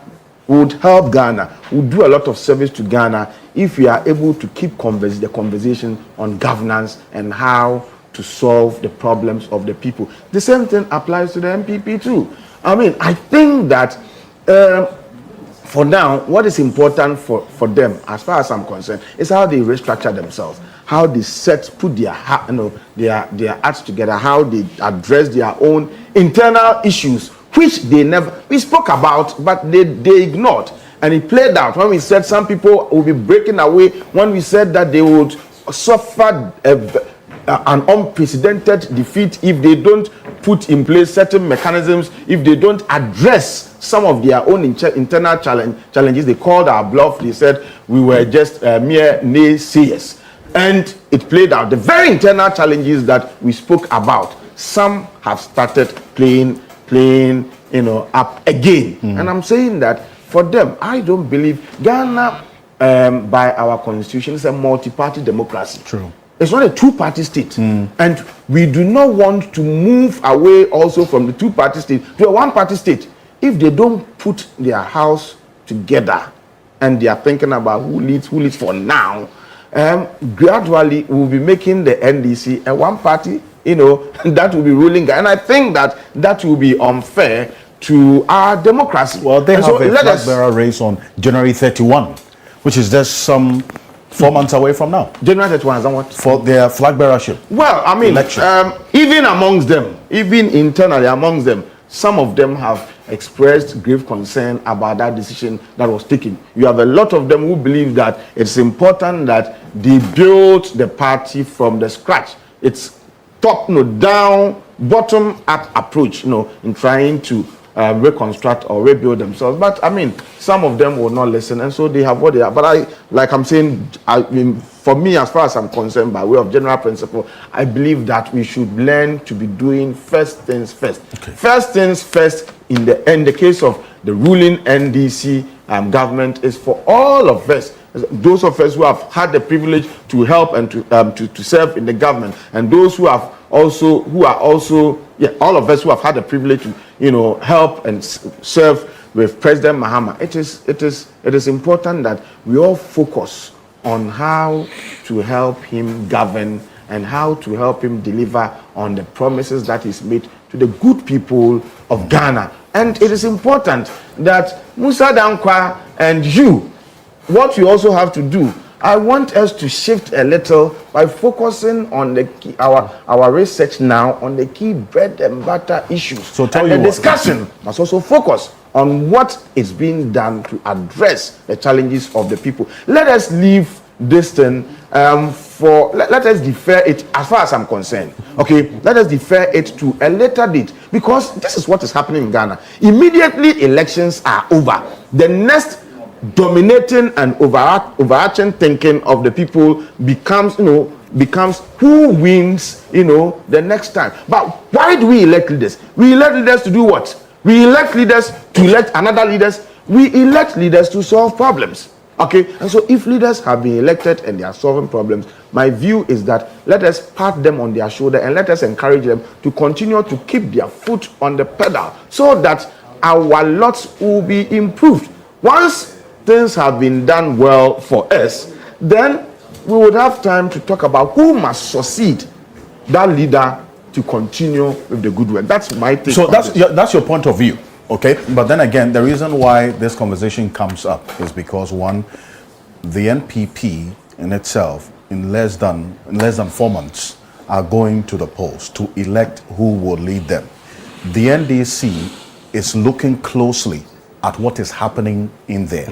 would do a lot of service to Ghana if we are able to keep the conversation on governance and how to solve the problems of the people. The same thing applies to the NPP too. I mean, I think that for now, what is important for them, as far as I'm concerned, is how they restructure themselves, how they put their acts together, how they address their own internal issues, which we spoke about, but they ignored. And it played out when we said some people will be breaking away, when we said that they would suffer an unprecedented defeat if they don't put in place certain mechanisms, if they don't address some of their own internal challenges. They called our bluff. They said we were just mere naysayers. And it played out. The very internal challenges that we spoke about, some have started playing up again. And I'm saying that for them, I don't believe Ghana, by our constitution, is a multi-party democracy. True. It's not a two-party state. And we do not want to move away also from the two-party state to a one-party state. If they don't put their house together and they are thinking about who leads for now, gradually we'll be making the NDC a one-party, that will be ruling. And I think that will be unfair to our democracy. Well, they have a flag bearer race on January 31, which is just some 4 months away from now. January 31 is on what? For their flag bearership. Well, I mean, even amongst them, even internally amongst them, some of them have expressed grave concern about that decision that was taken. You have a lot of them who believe that it's important that they build the party from the scratch. It's top-down, bottom-up approach, in trying to reconstruct or rebuild themselves. But I mean, some of them will not listen, and so they have what they are. But I'm saying, for me, as far as I'm concerned, by way of general principle, I believe that we should learn to be doing first things first. Okay. First things first in the case of the ruling NDC government is for all of us, those of us who have had the privilege to help and to serve in the government, and those who are also all of us who have had the privilege to help and serve with President Mahama. It is important that we all focus on how to help him govern and how to help him deliver on the promises that he's made to the good people of Ghana. And it is important that Musa Danquah and what you also have to do I want us to shift a little by focusing on the key, our research now on the key bread and butter issues. So and the discussion must also focus on what is being done to address the challenges of the people. Let us leave this thing let us defer it as far as I'm concerned. Okay, let us defer it to a later date, because this is what is happening in Ghana. Immediately elections are over, the next dominating and overarching thinking of the people becomes who wins, the next time. But why do we elect leaders? We elect leaders to do what? We elect leaders to elect another leaders. We elect leaders to solve problems. Okay, and so if leaders have been elected and they are solving problems, my view is that let us pat them on their shoulder and let us encourage them to continue to keep their foot on the pedal so that our lots will be improved. Once things have been done well for us, then we would have time to talk about who must succeed that leader to continue with the good work. That's my take. So that's your point of view. Okay, but then again, the reason why this conversation comes up is because, one, the NPP in itself, in less than 4 months, are going to the polls to elect who will lead them. The NDC is looking closely at what is happening in there.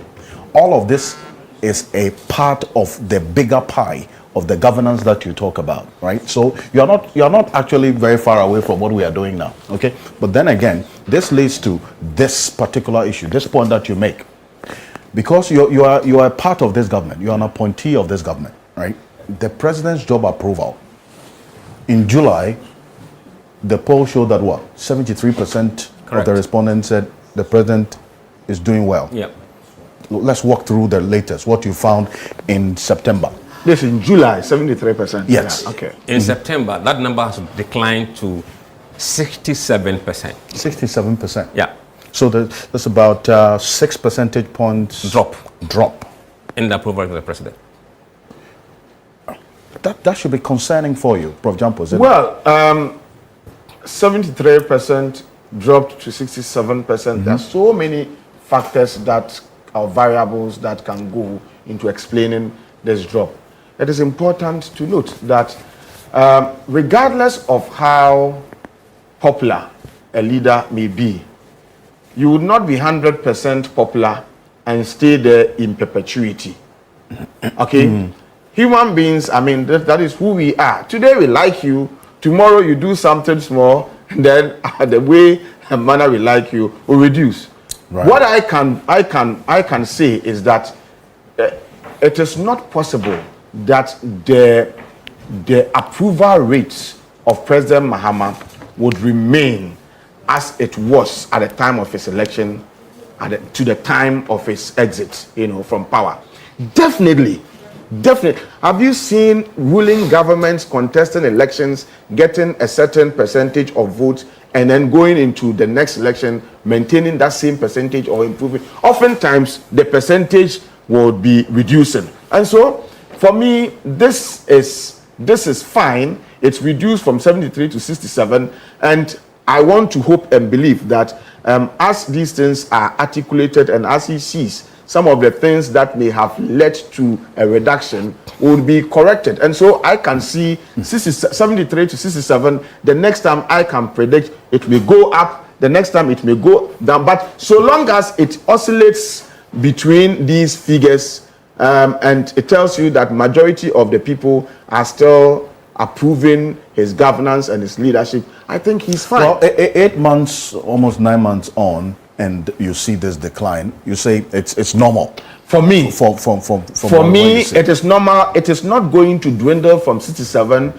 All of this is a part of the bigger pie of the governance that you talk about, right? So you're not actually very far away from what we are doing now, okay? But then again, this leads to this particular issue, this point that you make. Because you are a part of this government, you are an appointee of this government, right? The president's job approval. In July, the poll showed that 73% of the respondents said the president is doing well. Yeah. Let's walk through the latest, what you found in September. This in July, 73%. Yes. Yeah, okay. In September, that number has declined to 67%. 67%. Yeah. So that's about 6 percentage points drop in the approval of the president. That should be concerning for you, Prof. Jampos. Well, 73% dropped to 67%. There are so many factors that are variables that can go into explaining this drop. It is important to note that regardless of how popular a leader may be, you would not be 100% popular and stay there in perpetuity. Okay? Human beings, I mean, that is who we are. Today we like you, tomorrow you do something small, and then the way and manner we like you will reduce. Right. What I can say is that it is not possible that the approval rates of President Mahama would remain as it was at the time of his election to the time of his exit, from power. Definitely. Have you seen ruling governments contesting elections, getting a certain percentage of votes, and then going into the next election, maintaining that same percentage or improving? Oftentimes, the percentage would be reducing. And so, for me, this is fine. It's reduced from 73 to 67, and I want to hope and believe that as these things are articulated and as he sees, some of the things that may have led to a reduction will be corrected. And so I can see 73 to 67. The next time I can predict it may go up. The next time it may go down. But so long as it oscillates between these figures, and it tells you that majority of the people are still approving his governance and his leadership, I think he's fine. Well, 8 months, almost 9 months on, and you see this decline, you say it's normal. For me, for me, it is normal. It is not going to dwindle from 67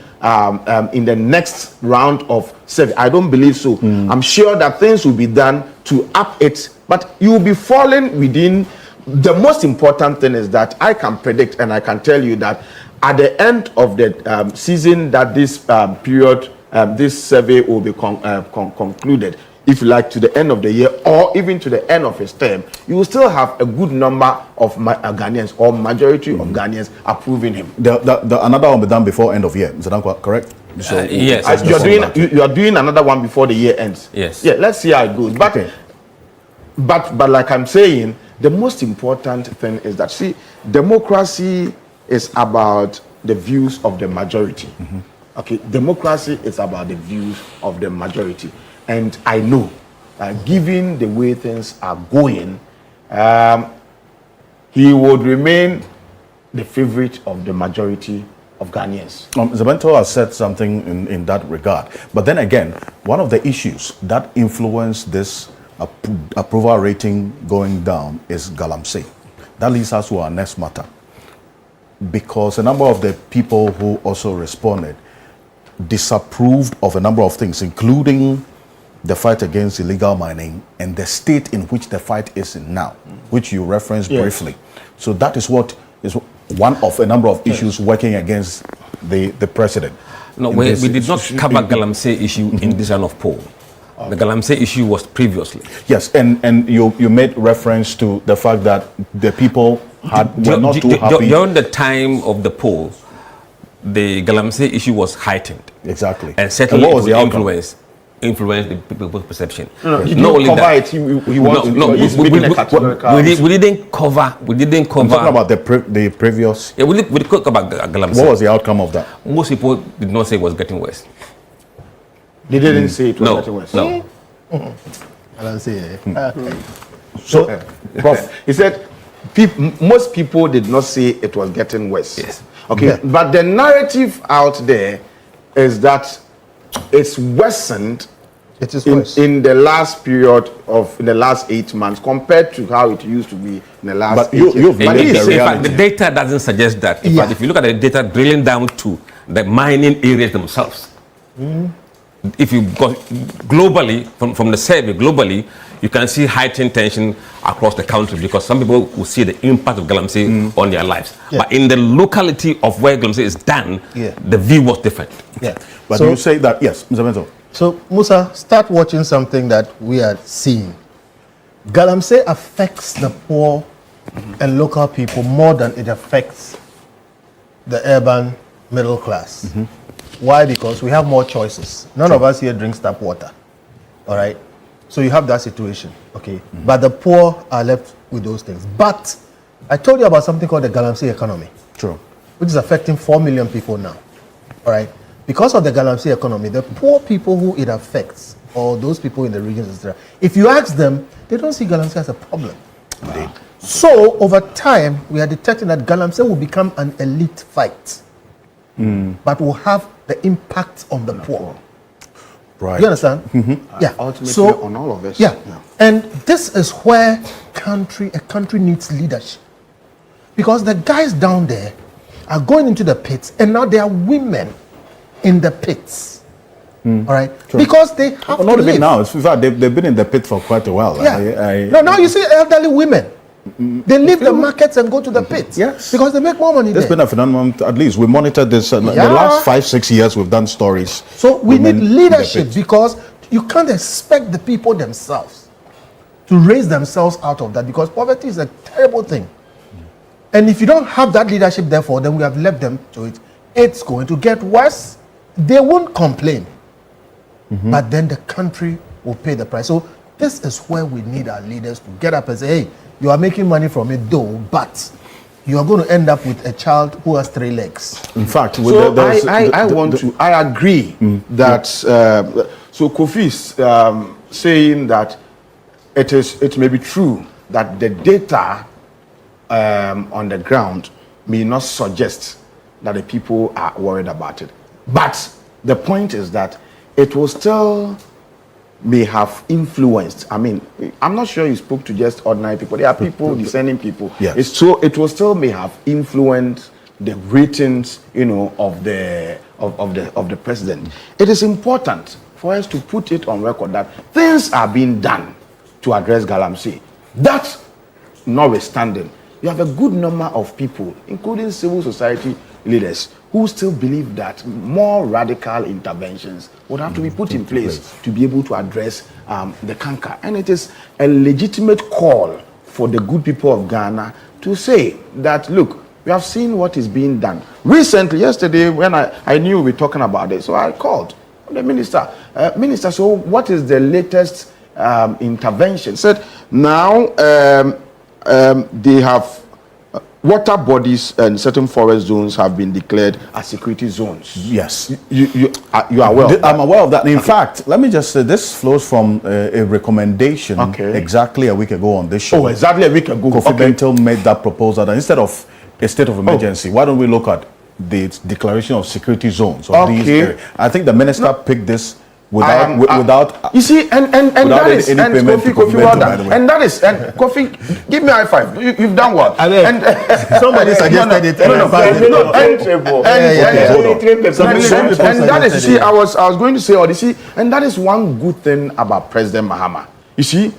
in the next round of survey. I don't believe so. I'm sure that things will be done to up it, but you will be falling within. The most important thing is that I can predict and I can tell you that at the end of the season that this period, this survey will be concluded. If you like, to the end of the year or even to the end of his term, you will still have a good number of Ghanaians or majority of Ghanaians approving him. Another one will be done before end of year, Musa Danquah, correct? So, yes. You are doing another one before the year ends. Yes. Yeah, let's see how it goes. But like I'm saying, the most important thing is that, see, democracy is about the views of the majority. Okay, democracy is about the views of the majority. And I know, given the way things are going, he would remain the favorite of the majority of Ghanaians. Mr. Bentil has said something in that regard. But then again, one of the issues that influenced this approval rating going down is Galamsey. That leads us to our next matter. Because a number of the people who also responded disapproved of a number of things, including the fight against illegal mining and the state in which the fight is in now, which you referenced briefly. So that is what is one of a number of issues working against the president. No, we did not cover Galamsey issue in this round of poll. The Galamsey issue was previously. Yes, and you made reference to the fact that the people were not too happy. During the time of the poll, the Galamsey issue was heightened. Exactly. And certainly it would influence the people's perception. We didn't cover. I'm talking about the previous. Yeah, we did talk about Galamsey. What was the outcome of that? Most people did not say it was getting worse. They didn't say it was getting worse. No. I don't say it. So, Prof, he said most people did not say it was getting worse. Yes. Okay, but the narrative out there is that it's worsened. It is worse in the last period in the last 8 months compared to how it used to be in the last. But you've in fact, the data doesn't suggest that. In fact, if you look at the data drilling down to the mining areas themselves, if you go globally from the survey globally, you can see heightened tension across the country because some people will see the impact of Galamsey on their lives. But in the locality of where Galamsey is done, the view was different. But you say that, yes, Mr. Bentil. So, Musa, start watching something that we are seeing. Galamsey affects the poor and local people more than it affects the urban middle class. Why? Because we have more choices. None of us here drinks tap water. All right? So you have that situation, okay? But the poor are left with those things. But I told you about something called the Galamsey economy. True. Which is affecting 4 million people now. All right? Because of the Galamsey economy, the poor people who it affects, or those people in the regions, etc., if you ask them, they don't see Galamsey as a problem. Indeed. So over time, we are detecting that Galamsey will become an elite fight, but will have the impact on the poor. Right. You understand? Yeah. Ultimately, on all of us. Yeah. And this is where a country needs leadership. Because the guys down there are going into the pits, and now there are women in the pits. All right? True. Because they have not to a bit live. now. In fact, they've been in the pit for quite a while. Yeah. No, now you see elderly women. They leave the markets and go to the pits. Yes. Because they make more money There's been a phenomenon, at least. We monitored this. The last 5-6 years, we've done stories. So we need leadership because you can't expect the people themselves to raise themselves out of that because poverty is a terrible thing. And if you don't have that leadership, therefore, then we have left them to it. It's going to get worse. They won't complain. But then the country will pay the price. So this is where we need our leaders to get up and say, hey, you are making money from it though, but you are going to end up with a child who has 3 legs. In fact, so I agree that so Kofi is saying that it may be true that the data on the ground may not suggest that the people are worried about it. But the point is that it will still may have influenced. I mean, I'm not sure you spoke to just ordinary people. There are people, discerning people. Yes. So it will still may have influenced the ratings, of the president. It is important for us to put it on record that things are being done to address Galamsey. That notwithstanding, you have a good number of people, including civil society leaders, who still believe that more radical interventions would have to be put in place to be able to address the canker. And it is a legitimate call for the good people of Ghana to say that, look, we have seen what is being done. Recently, yesterday, when I knew we were talking about it, so I called the minister. Minister, so what is the latest intervention? Said, now they have water bodies and certain forest zones have been declared as security zones. Yes. You are aware of that? I'm aware of that. In fact, let me just say this flows from a recommendation exactly a week ago on this show. Oh, exactly a week ago. Kofi Bentil made that proposal that instead of a state of emergency, why don't we look at the declaration of security zones of these areas? I think the minister picked this without you see, and that is any payment to Kofi well Bentil, by the done. way. And that is, and Kofi, give me a high five. You've done well. And somebody suggested it. And that is, you see, I was going to say, or you see, and that is one good thing about President Mahama. You see,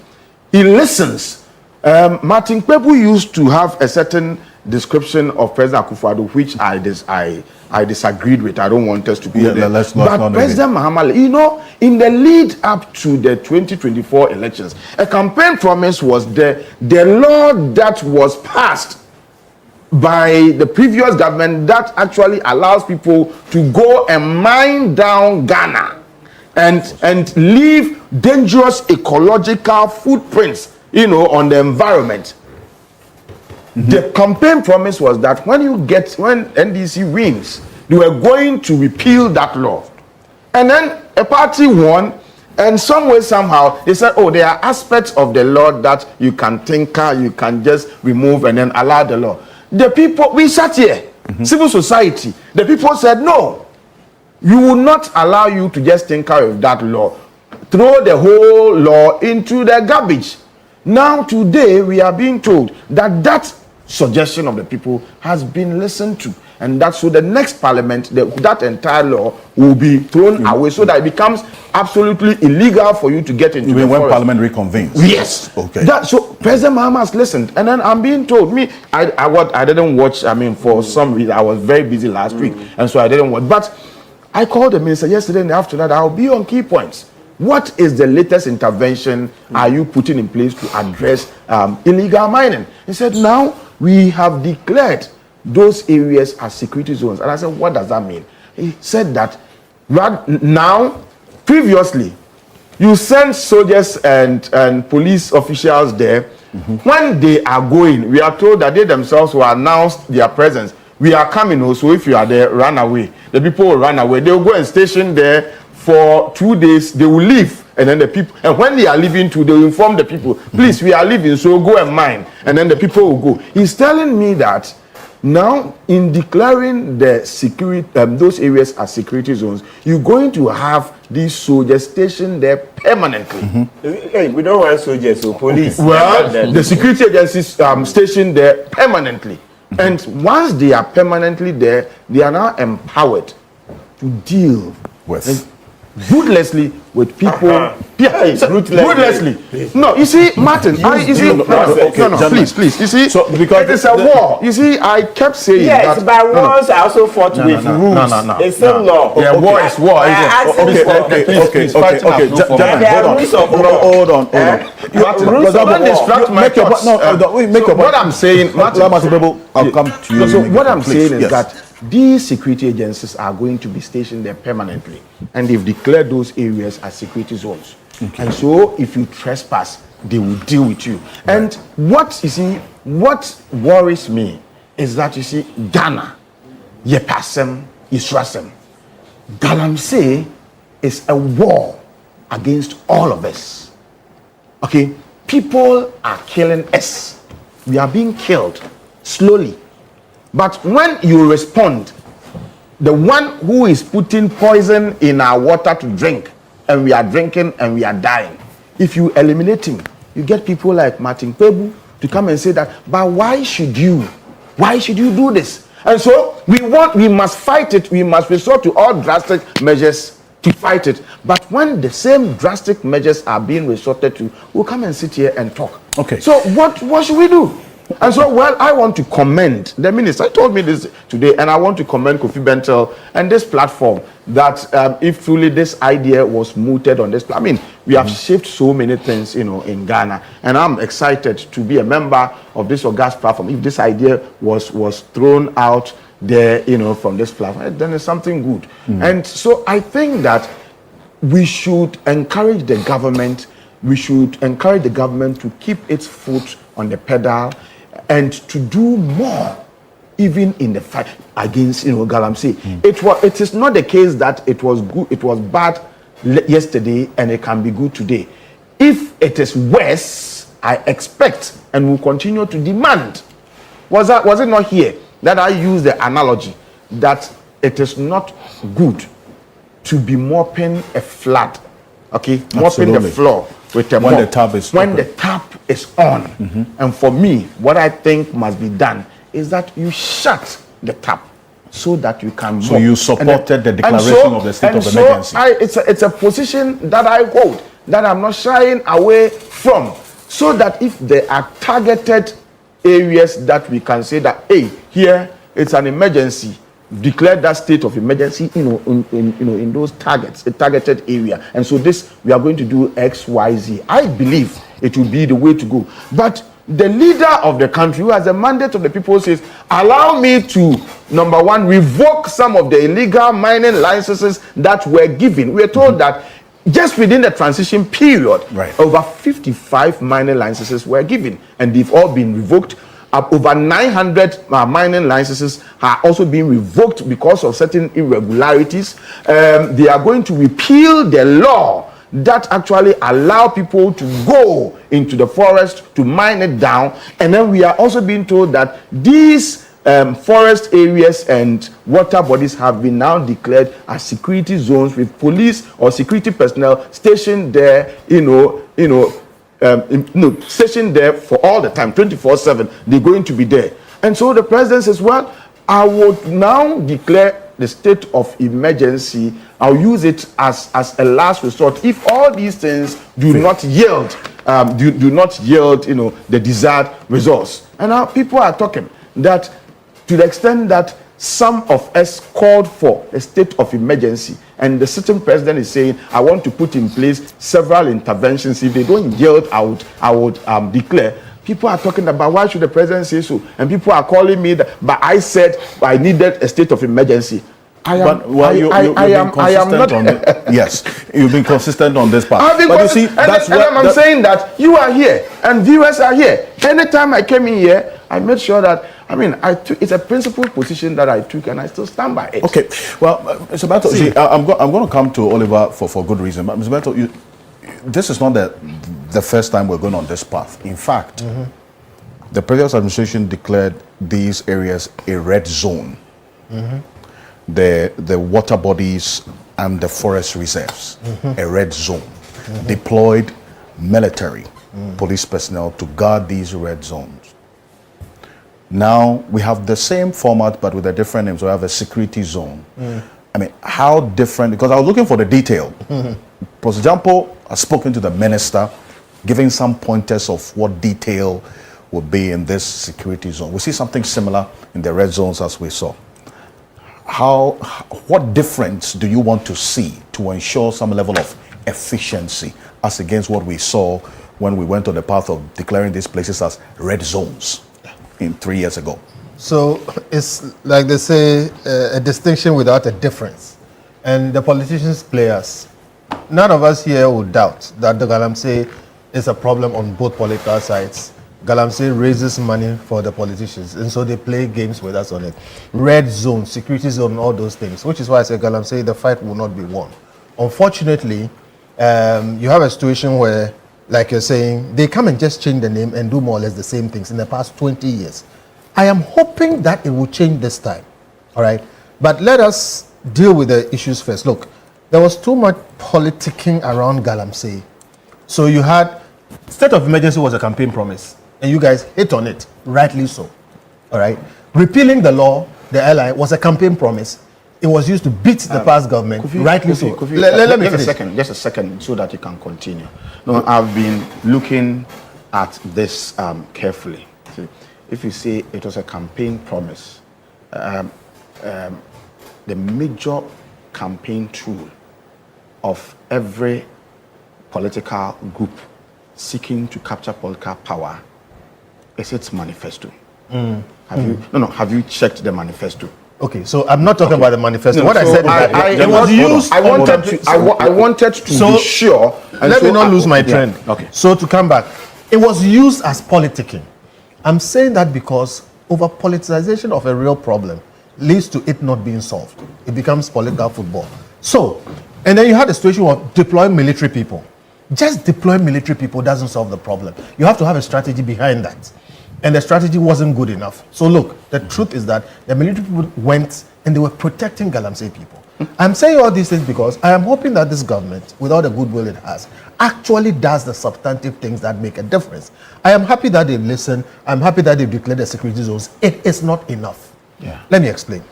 he listens. Martin Kpebu used to have a certain description of President Akufo-Addo, which I disagreed with. I don't want us to go there. But President Mahama, you know, in the lead up to the 2024 elections, a campaign promise was the law that was passed by the previous government that actually allows people to go and mine down Ghana and leave dangerous ecological footprints, you know, on the environment. The campaign promise was that when NDC wins, they were going to repeal that law. And then a party won, and some way, somehow, they said, oh, there are aspects of the law that you can tinker, you can just remove and then allow the law. The people, we sat here, civil society, the people said, no, you will not allow you to just tinker with that law. Throw the whole law into the garbage. Now, today, we are being told that that suggestion of the people has been listened to, and that's so the next parliament, that entire law will be thrown away, so that it becomes absolutely illegal for you to get into the when forest. parliament reconvenes. Yes. Okay. So President Mahama has listened, and then I'm being told, I didn't watch. I mean, for some reason, I was very busy last week, and so I didn't watch. But I called the minister yesterday, and after that, I'll be on key points. What is the latest intervention are you putting in place to address illegal mining? He said, now we have declared those areas as security zones. And I said, what does that mean? He said that now, previously, you send soldiers and police officials there. When they are going, we are told that they themselves will announce their presence. We are coming also. If you are there, run away. The people will run away. They will go and station there for 2 days. They will leave. And then the people, and when they are leaving too, they will inform the people, please, we are leaving, so go and mine. And then the people will go. He's telling me that now, in declaring the security, those areas as security zones, you're going to have these soldiers stationed there permanently. Hey, we don't want soldiers or police. Well, the security agencies stationed there permanently. And once they are permanently there, they are now empowered to deal with ruthlessly with people. Ruthlessly. No, you see, Martin, please. You see, so because it is a war. You see, I kept saying yes, but wars are also fought with rules. It's still law. Yeah, war is war. Okay. Hold on. What I'm saying, I'll come to you. So what I'm saying is that these security agencies are going to be stationed there permanently, and they've declared those areas as security zones. And so if you trespass, they will deal with you. And what worries me is that, you see, Ghana, Yepasem, Israsem, Galamsey is a war against all of us. Okay, people are killing us. We are being killed slowly. But when you respond, the one who is putting poison in our water to drink, and we are drinking and we are dying, if you eliminate him, you get people like Martin Kpebu to come and say that, but why should you do this? And so we must fight it. We must resort to all drastic measures to fight it. But when the same drastic measures are being resorted to, we'll come and sit here and talk. Okay. So what should we do? And so, well, I want to commend the minister. Told me this today, and I want to commend Kofi Bentil and this platform that if truly this idea was mooted on this, I mean, we have shaped so many things, you know, in Ghana, and I'm excited to be a member of this august platform. If this idea was thrown out there, you know, from this platform, then it's something good. And so I think that we should encourage the government. We should encourage the government to keep its foot on the pedal. and to do more, even in the fight against Galamsey. It is not the case that it was good, it was bad yesterday and it can be good today. If it is worse, I expect and will continue to demand. Was it not here that I used the analogy that it is not good to be mopping a flat, okay, mopping the floor with a when mop the tap is when the tap is on. And for me, what I think must be done is that you shut the tap so that you can So mop. you supported the declaration of the state of emergency. It's a position that I hold, that I'm not shying away from, so that if there are targeted areas that we can say that, hey, here it's an emergency, declare that state of emergency, in those targets, a targeted area. And so this, we are going to do X, Y, Z. I believe it will be the way to go. But the leader of the country, who has a mandate of the people, says, allow me to, number one, revoke some of the illegal mining licenses that were given. We are told that just within the transition period, over 55 mining licenses were given, and they've all been revoked. Over 900 mining licenses are also being revoked because of certain irregularities. They are going to repeal the law that actually allow people to go into the forest to mine it down. And then we are also being told that these forest areas and water bodies have been now declared as security zones with police or security personnel stationed there, stationed there for all the time, 24/7. They're going to be there. And so the president says, well, I would now declare the state of emergency. I'll use it as a last resort if all these things do not yield the desired results. And now people are talking that to the extent that some of us called for a state of emergency, and the sitting president is saying, I want to put in place several interventions. If they don't yield, I would declare. People are talking about, why should the president say so? And people are calling me that, but I said I needed a state of emergency. Yes, you've been consistent on this part. But you see, I'm saying that you are here and viewers are here. Anytime I came in here, I made sure that, it's a principled position that I took, and I still stand by it. Okay, well, Mr. Bentil, I'm going to come to Oliver for good reason. But Mr. Bentil, this is not the first time we're going on this path. In fact, the previous administration declared these areas a red zone. The water bodies and the forest reserves, a red zone. Deployed military, police personnel to guard these red zones. Now we have the same format but with a different name. So we have a security zone. How different? Because I was looking for the detail. For example, I've spoken to the minister, giving some pointers of what detail would be in this security zone. We see something similar in the red zones as we saw. What difference do you want to see to ensure some level of efficiency as against what we saw when we went on the path of declaring these places as red zones 3 years ago? So it's like they say, a distinction without a difference. And the politicians play us. None of us here would doubt that the Galamsey is a problem on both political sides. Galamsey raises money for the politicians, and so they play games with us on it. Red zone, security zone, all those things, which is why I say Galamsey, the fight will not be won. Unfortunately, you have a situation where, like you're saying, they come and just change the name and do more or less the same things in the past 20 years. I am hoping that it will change this time, all right? But let us deal with the issues first. Look, there was too much politicking around Galamsey. So you had, state of emergency was a campaign promise, and you guys hit on it, rightly so, all right? Repealing the law, the LI, was a campaign promise. It was used to beat the past government, rightly so. Let me finish. Just a second, so that you can continue. No, I've been looking at this carefully. See, if you say it was a campaign promise, the major campaign tool of every political group seeking to capture political power is its manifesto. Have you checked the manifesto? Okay, so I'm not talking about the manifesto. What I said is that it was used. I wanted to be sure. Let me not lose my trend. Okay. So to come back, it was used as politicking. I'm saying that because over politicization of a real problem leads to it not being solved. It becomes political football. So, and then you had a situation of deploying military people. Just deploying military people doesn't solve the problem. You have to have a strategy behind that. And the strategy wasn't good enough. So look, the truth is that the military people went and they were protecting Galamsey people. I'm saying all these things because I am hoping that this government, with all the goodwill it has, actually does the substantive things that make a difference. I am happy that they've listened. I'm happy that they've declared the security zones. It is not enough. Yeah. Let me explain.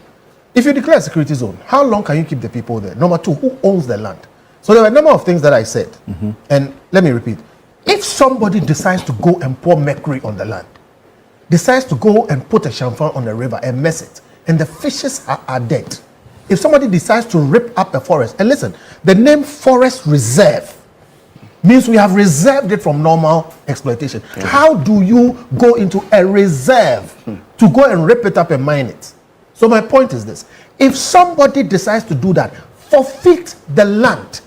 If you declare a security zone, how long can you keep the people there? Number two, who owns the land? So there were a number of things that I said. And let me repeat. If somebody decides to go and pour mercury on the land, decides to go and put a champagne on the river and mess it, and the fishes are dead. If somebody decides to rip up a forest, and listen, the name forest reserve means we have reserved it from normal exploitation. How do you go into a reserve to go and rip it up and mine it? So my point is this. If somebody decides to do that, forfeit the land.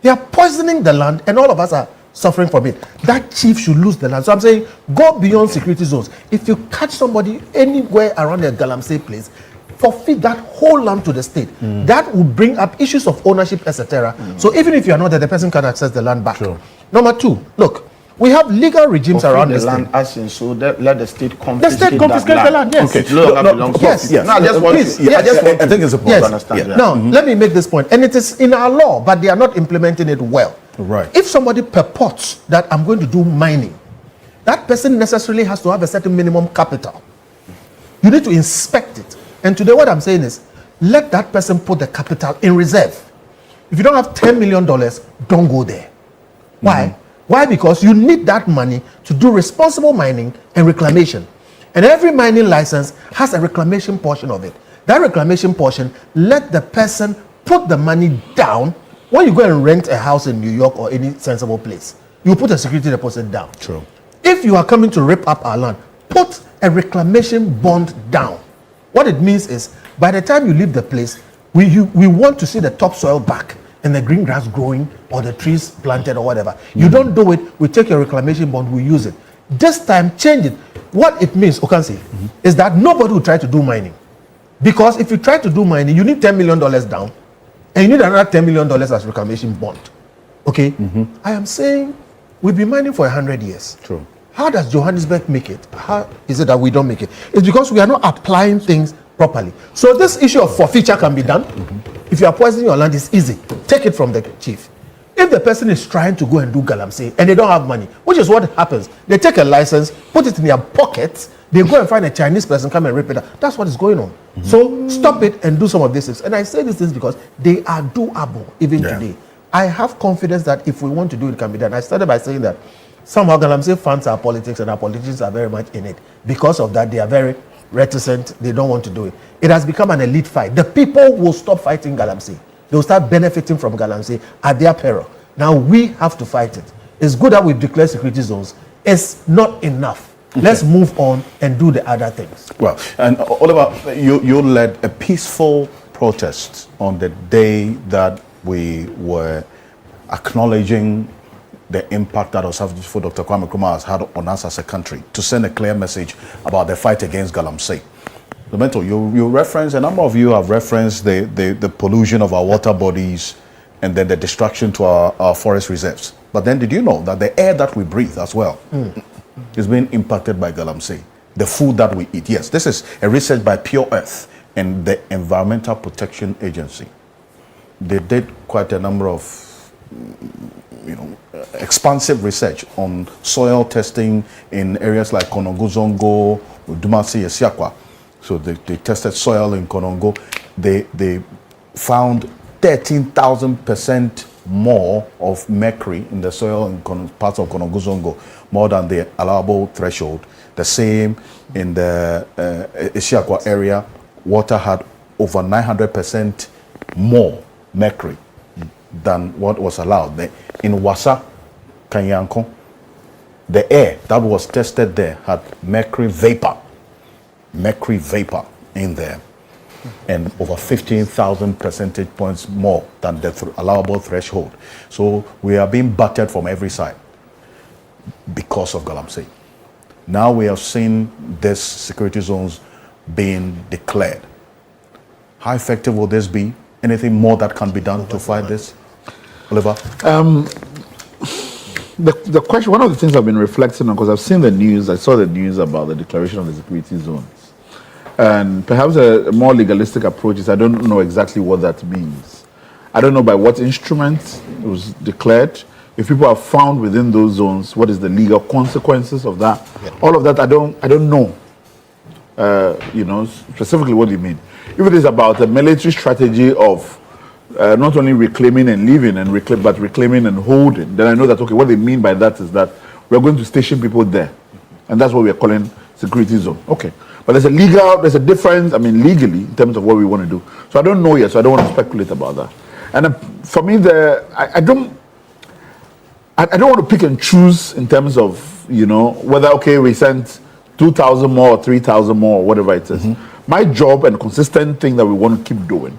They are poisoning the land and all of us are suffering from it. That chief should lose the land. So I'm saying, go beyond security zones. If you catch somebody anywhere around the Galamsey place, forfeit that whole land to the state. That will bring up issues of ownership, etc. So even if you are not there, the person can access the land back. Sure. Number two, look, we have legal regimes around the this land thing. as in, so that let the state The confiscate state confiscates the land, yes. Okay. No, belongs yes, yes. No, I just want please, to, yes. I just want I think it's a point Yes. to understand. Now, let me make this point. And it is in our law, but they are not implementing it well. Right. If somebody purports that I'm going to do mining, that person necessarily has to have a certain minimum capital. You need to inspect it. And today what I'm saying is, let that person put the capital in reserve. If you don't have $10 million, don't go there. Why? Why? Because you need that money to do responsible mining and reclamation. And every mining license has a reclamation portion of it. That reclamation portion, let the person put the money down. When you go and rent a house in New York or any sensible place, you put a security deposit down. True. If you are coming to rip up our land, put a reclamation bond down. What it means is, by the time you leave the place, we want to see the topsoil back and the green grass growing or the trees planted or whatever. You don't do it, we take your reclamation bond, we use it. This time, change it. What it means, Okansi, is that nobody will try to do mining. Because if you try to do mining, you need $10 million down, and you need another $10 million as reclamation bond. Okay? I am saying we've been mining for 100 years. True. How does Johannesburg make it? How is it that we don't make it? It's because we are not applying things properly. So this issue of forfeiture can be done. If you are poisoning your land, it's easy. Take it from the chief. If the person is trying to go and do Galamsey and they don't have money, which is what happens, they take a license, put it in their pocket, they go and find a Chinese person, come and rip it out. That's what is going on. So stop it and do some of these things. And I say these things because they are doable even today. I have confidence that if we want to do it, it can be done. I started by saying that somehow Galamsey funds our politics and our politicians are very much in it. Because of that, they are very reticent. They don't want to do it. It has become an elite fight. The people will stop fighting Galamsey. They will start benefiting from Galamsey at their peril. Now we have to fight it. It's good that we've declared security zones. It's not enough. Let's move on and do the other things. Well, and Oliver, you led a peaceful protest on the day that we were acknowledging the impact that Osafo Dr. Kwame Nkrumah has had on us as a country, to send a clear message about the fight against Galamsey. Bentil, you reference, a number of you have referenced the pollution of our water bodies and then the destruction to our forest reserves. But then did you know that the air that we breathe as well is being impacted by Galamsey? The food that we eat. Yes, this is a research by Pure Earth and the Environmental Protection Agency. They did quite a number of expansive research on soil testing in areas like Konongo-Zongo, Dumasi, Esiakwa. So they tested soil in Konongo. They found 13,000% more of mercury in the soil in parts of Konongo-Zongo, more than the allowable threshold. The same in the Esiakwa area, water had over 900% more mercury than what was allowed. In Wassa, Kanyanko, the air that was tested there had mercury vapor in there, and over 15,000 percentage points more than the allowable threshold. So we are being battered from every side because of Galamsey. Now we have seen these security zones being declared. How effective will this be? Anything more that can be done to fight this? Oliver? The question, one of the things I've been reflecting on, because I've seen the news, I saw the news about the declaration of the security zones. And perhaps a more legalistic approach is I don't know exactly what that means. I don't know by what instrument it was declared. If people are found within those zones, what is the legal consequences of that? Yeah. All of that, I don't know. Specifically what do you mean? If it is about a military strategy of not only reclaiming and leaving but reclaiming and holding, then I know that, okay, what they mean by that is that we're going to station people there. And that's what we're calling security zone. Okay. But there's a difference, legally, in terms of what we want to do. So I don't know yet, so I don't want to speculate about that. And for me, I don't want to pick and choose in terms of, whether, okay, we sent 2,000 more or 3,000 more or whatever it is. My job and consistent thing that we want to keep doing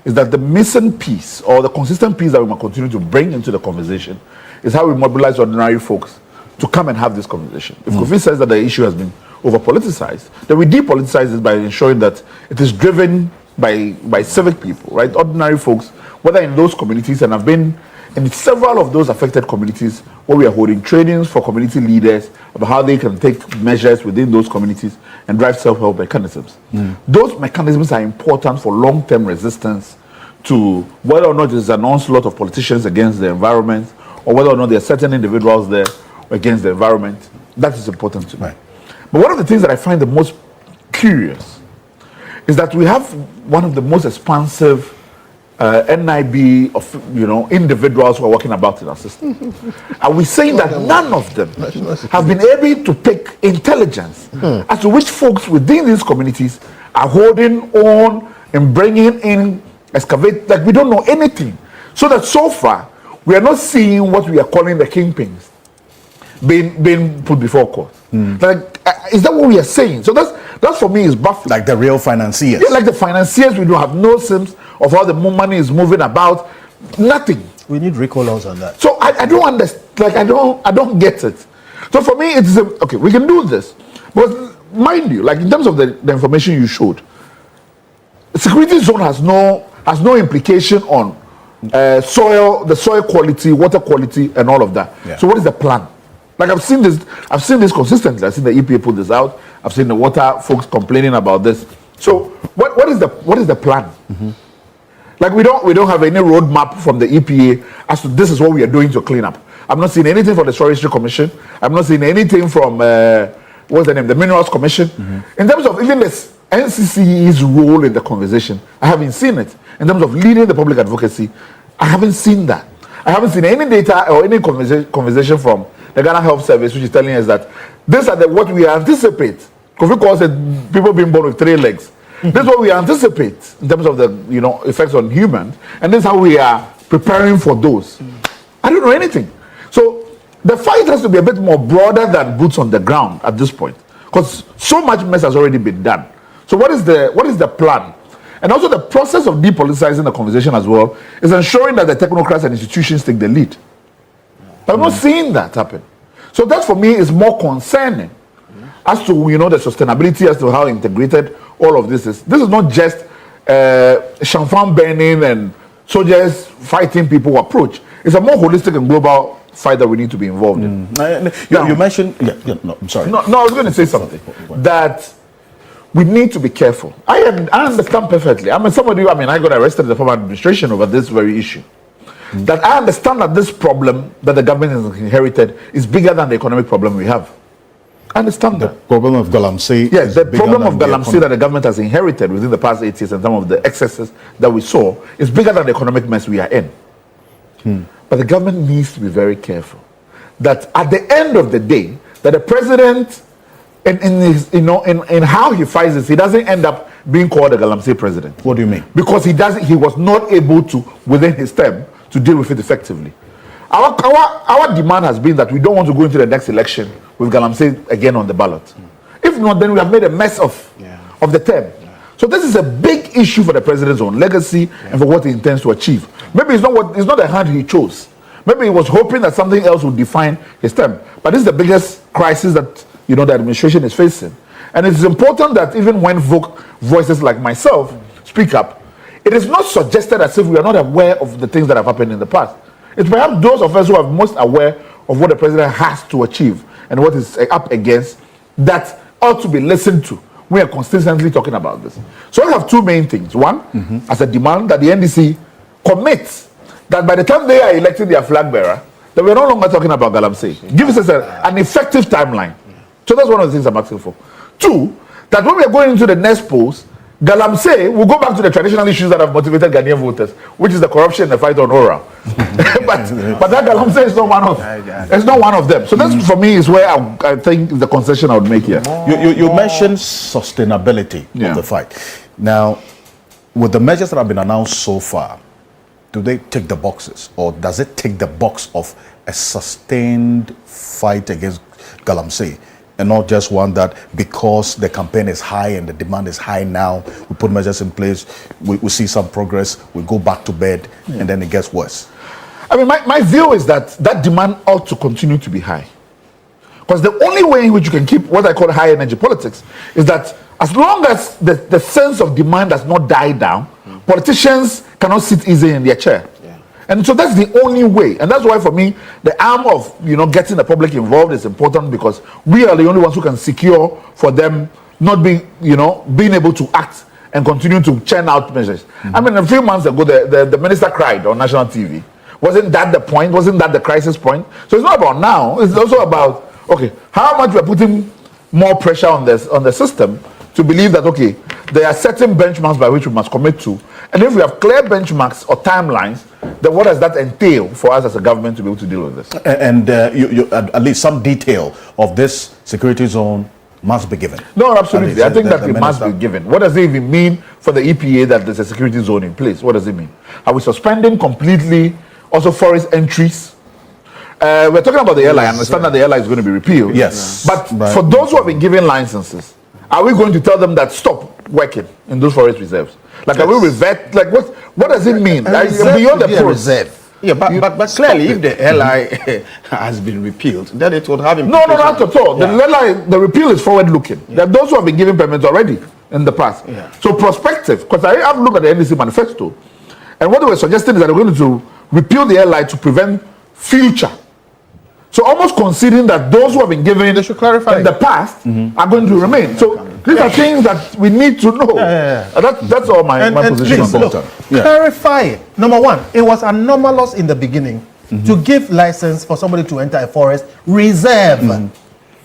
is that the missing piece or the consistent piece that we must continue to bring into the conversation is how we mobilize ordinary folks to come and have this conversation. If Kofi says that the issue has been over-politicized, then we depoliticize it by ensuring that it is driven by civic people, right? Ordinary folks, whether in those communities, and I've been in several of those affected communities where we are holding trainings for community leaders about how they can take measures within those communities and drive self-help mechanisms. Those mechanisms are important for long-term resistance to whether or not there's an onslaught of politicians against the environment or whether or not there are certain individuals there against the environment. That is important to me. Right. But one of the things that I find the most curious is that we have one of the most expansive NIB of individuals who are working about in our system. Are we saying that none of them have been able to pick intelligence as to which folks within these communities are holding on and bringing in excavate, like we don't know anything. So that so far we are not seeing what we are calling the kingpins being put before court. Is that what we are saying? So that's for me is baffling. Like the real financiers. Yeah, like the financiers, we don't have no sense of how the money is moving about. Nothing. We need recall laws on that. So I don't understand. Like I don't get it. So for me, it's okay. We can do this, but mind you, like in terms of the information you showed, the security zone has no implication on the soil quality, water quality, and all of that. Yeah. So what is the plan? Like I've seen this consistently. I've seen the EPA put this out. I've seen the water folks complaining about this. So what is the plan? Like we don't have any roadmap from the EPA as to this is what we are doing to clean up. I'm not seeing anything from the Forestry Commission. I'm not seeing anything from what's the name, the Minerals Commission. In terms of even this NCCE's role in the conversation, I haven't seen it. In terms of leading the public advocacy, I haven't seen that. I haven't seen any data or any conversation from the Ghana Health Service, which is telling us that these are what we anticipate. Kofi calls it people being born with 3 legs. This is what we anticipate in terms of the effects on humans, and this is how we are preparing for those. I don't know anything. So the fight has to be a bit more broader than boots on the ground at this point, because so much mess has already been done. So what is the plan? And also the process of depoliticizing the conversation as well is ensuring that the technocrats and institutions take the lead. I'm not seeing that happen. So that for me is more concerning as to the sustainability, as to how integrated all of this is. This is not just champagne burning and soldiers fighting people approach. It's a more holistic and global fight that we need to be involved in. You mentioned, no, I'm sorry. No, I was going to say something that we need to be careful. I understand perfectly. I got arrested in the former administration over this very issue. That I understand that this problem that the government has inherited is bigger than the economic problem we have. I understand that. The problem of Galamsey. Yes, the problem of Galamsey that the government has inherited within the past 8 years and some of the excesses that we saw is bigger than the economic mess we are in. But the government needs to be very careful that at the end of the day, that the president, in how he fights this, he doesn't end up being called the Galamsey president. What do you mean? Because he was not able to, within his term, to deal with it effectively. Our demand has been that we don't want to go into the next election with Galamsey again on the ballot. If not, then we have made a mess of the term. So this is a big issue for the president's own legacy and for what he intends to achieve. Maybe it's not the hand he chose. Maybe he was hoping that something else would define his term. But this is the biggest crisis that the administration is facing. And it's important that even when voices like myself speak up, it is not suggested as if we are not aware of the things that have happened in the past. It's perhaps those of us who are most aware of what the president has to achieve and what is up against that ought to be listened to. We are consistently talking about this. So I have two main things. One, as a demand that the NDC commits that by the time they are electing their flag bearer, that we're no longer talking about Galamsey. Give us an effective timeline. So that's one of the things I'm asking for. Two, that when we are going into the next polls, Galamsey will go back to the traditional issues that have motivated Ghanaian voters, which is the corruption and the fight on oral. but that Galamsey is not one of it's not one of them. So that's for me is where I think the concession I would make here. You mentioned sustainability of the fight. Now, with the measures that have been announced so far, do they tick the boxes, or does it tick the box of a sustained fight against Galamsey? And not just one that because the campaign is high and the demand is high now, we put measures in place, we see some progress, we go back to bed, and then it gets worse. I mean, my view is that demand ought to continue to be high. Because the only way in which you can keep what I call high energy politics is that as long as the sense of demand does not die down, politicians cannot sit easy in their chair. And so that's the only way. And that's why for me, the arm of, getting the public involved is important, because we are the only ones who can secure for them not being, being able to act and continue to churn out measures. I mean, a few months ago, the minister cried on national TV. Wasn't that the point? Wasn't that the crisis point? So it's not about now. It's also about, okay, how much we're putting more pressure on the system to believe that, okay, there are certain benchmarks by which we must commit to. And if we have clear benchmarks or timelines, then what does that entail for us as a government to be able to deal with this? And you at least some detail of this security zone must be given. No, absolutely. I think that it must be given. What does it even mean for the EPA that there's a security zone in place? What does it mean? Are we suspending completely also forest entries? We're talking about the airline. I understand that the airline is going to be repealed. Yes. But for those who have been given licenses, are we going to tell them that stop working in those forest reserves? Like, are we revert? Like, what does it mean? Beyond the process. Yeah, but clearly, if the LI has been repealed, then it would have implications. No, not at all. The repeal is forward-looking. There are those who have been given permits already in the past. So prospective, because I have looked at the NDC manifesto, and what they were suggesting is that they're going to repeal the LI to prevent future. So almost considering that those who have been given they should clarify in the past are going to remain. So these are things that we need to know. That's all my position on that. Clarify it. Number one, it was anomalous in the beginning to give license for somebody to enter a forest reserve.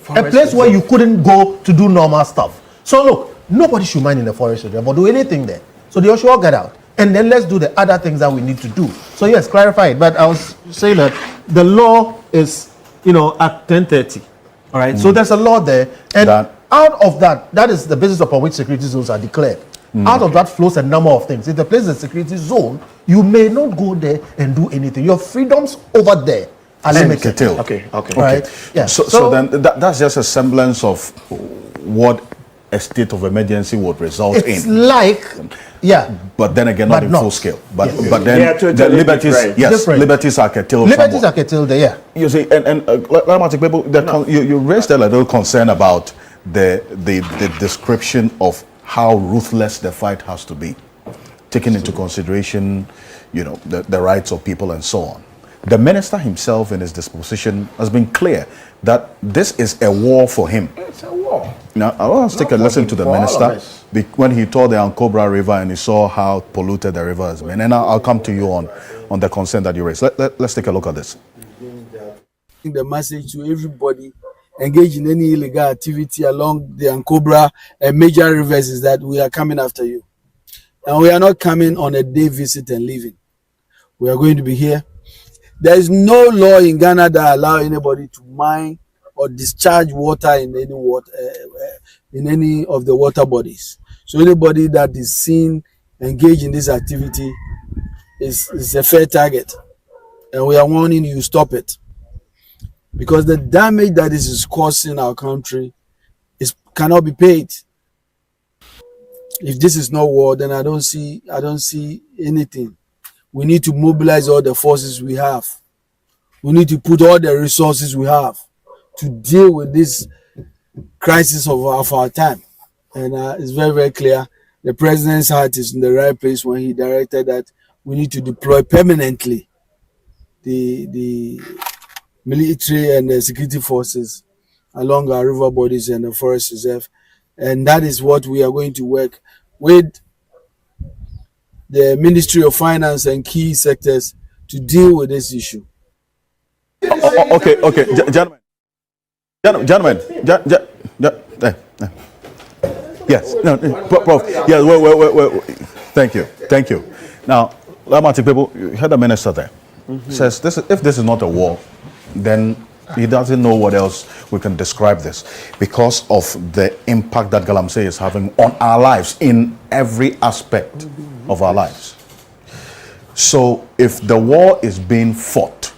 A place where you couldn't go to do normal stuff. So look, nobody should mine in the forest reserve or do anything there. So they should all get out. And then let's do the other things that we need to do. So yes, clarify it. But I was saying that the law is, at 10:30. All right. So there's a law there. And out of that is the basis upon which security zones are declared. Out of that flows a number of things. If the place is a security zone, you may not go there and do anything. Your freedoms over there are limited. Okay. Right? Yeah. So then that's just a semblance of what a state of emergency would result in. It's like, but then again, not in full scale. But then the liberties, liberties are curtailed. Liberties are curtailed there, You see, and you raised a little concern about the description of how ruthless the fight has to be, taking into consideration, the rights of people and so on. The minister himself in his disposition has been clear that this is a war for him. It's a war. Now, I want to take a listen to the minister when he toured the Ankobra River and he saw how polluted the river has been. And I'll come to you on the concern that you raised. Let's take a look at this. The message to everybody engaged in any illegal activity along the Ankobra and major rivers is that we are coming after you. And we are not coming on a day visit and leaving. We are going to be here. There is no law in Ghana that allows anybody to mine or discharge water in any of the water bodies. So anybody that is seen engaged in this activity is a fair target, and we are warning you, stop it, because the damage that this is causing our country cannot be paid. If this is not war, then I don't see anything. We need to mobilize all the forces we have. We need to put all the resources we have to deal with this crisis of our time. And it's very, very clear. The president's heart is in the right place when he directed that we need to deploy permanently the military and the security forces along our river bodies and the forest reserve. And that is what we are going to work with the Ministry of Finance and key sectors to deal with this issue. Okay, gentlemen, yes, no, Prof, yes, wait, thank you. Now, Lamati people, you heard the minister there, says if this is not a war, then he doesn't know what else we can describe this, because of the impact that Galamsey is having on our lives in every aspect of our lives. So if the war is being fought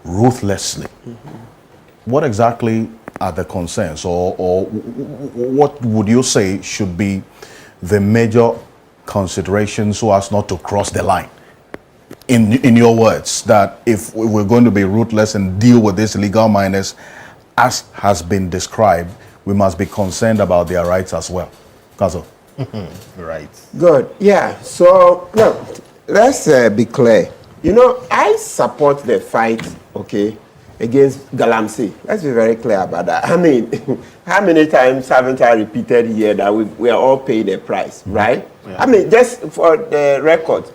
ruthlessly, what exactly are the concerns, or what would you say should be the major considerations so as not to cross the line? In your words, that if we're going to be ruthless and deal with these illegal miners as has been described, we must be concerned about their rights as well. Kazo. Right. Good. Yeah. So look, let's be clear. You know, I support the fight, okay, against Galamsey. Let's be very clear about that. I mean, how many times haven't I repeated here that we are all paying a price, right? Yeah. I mean, just for the record,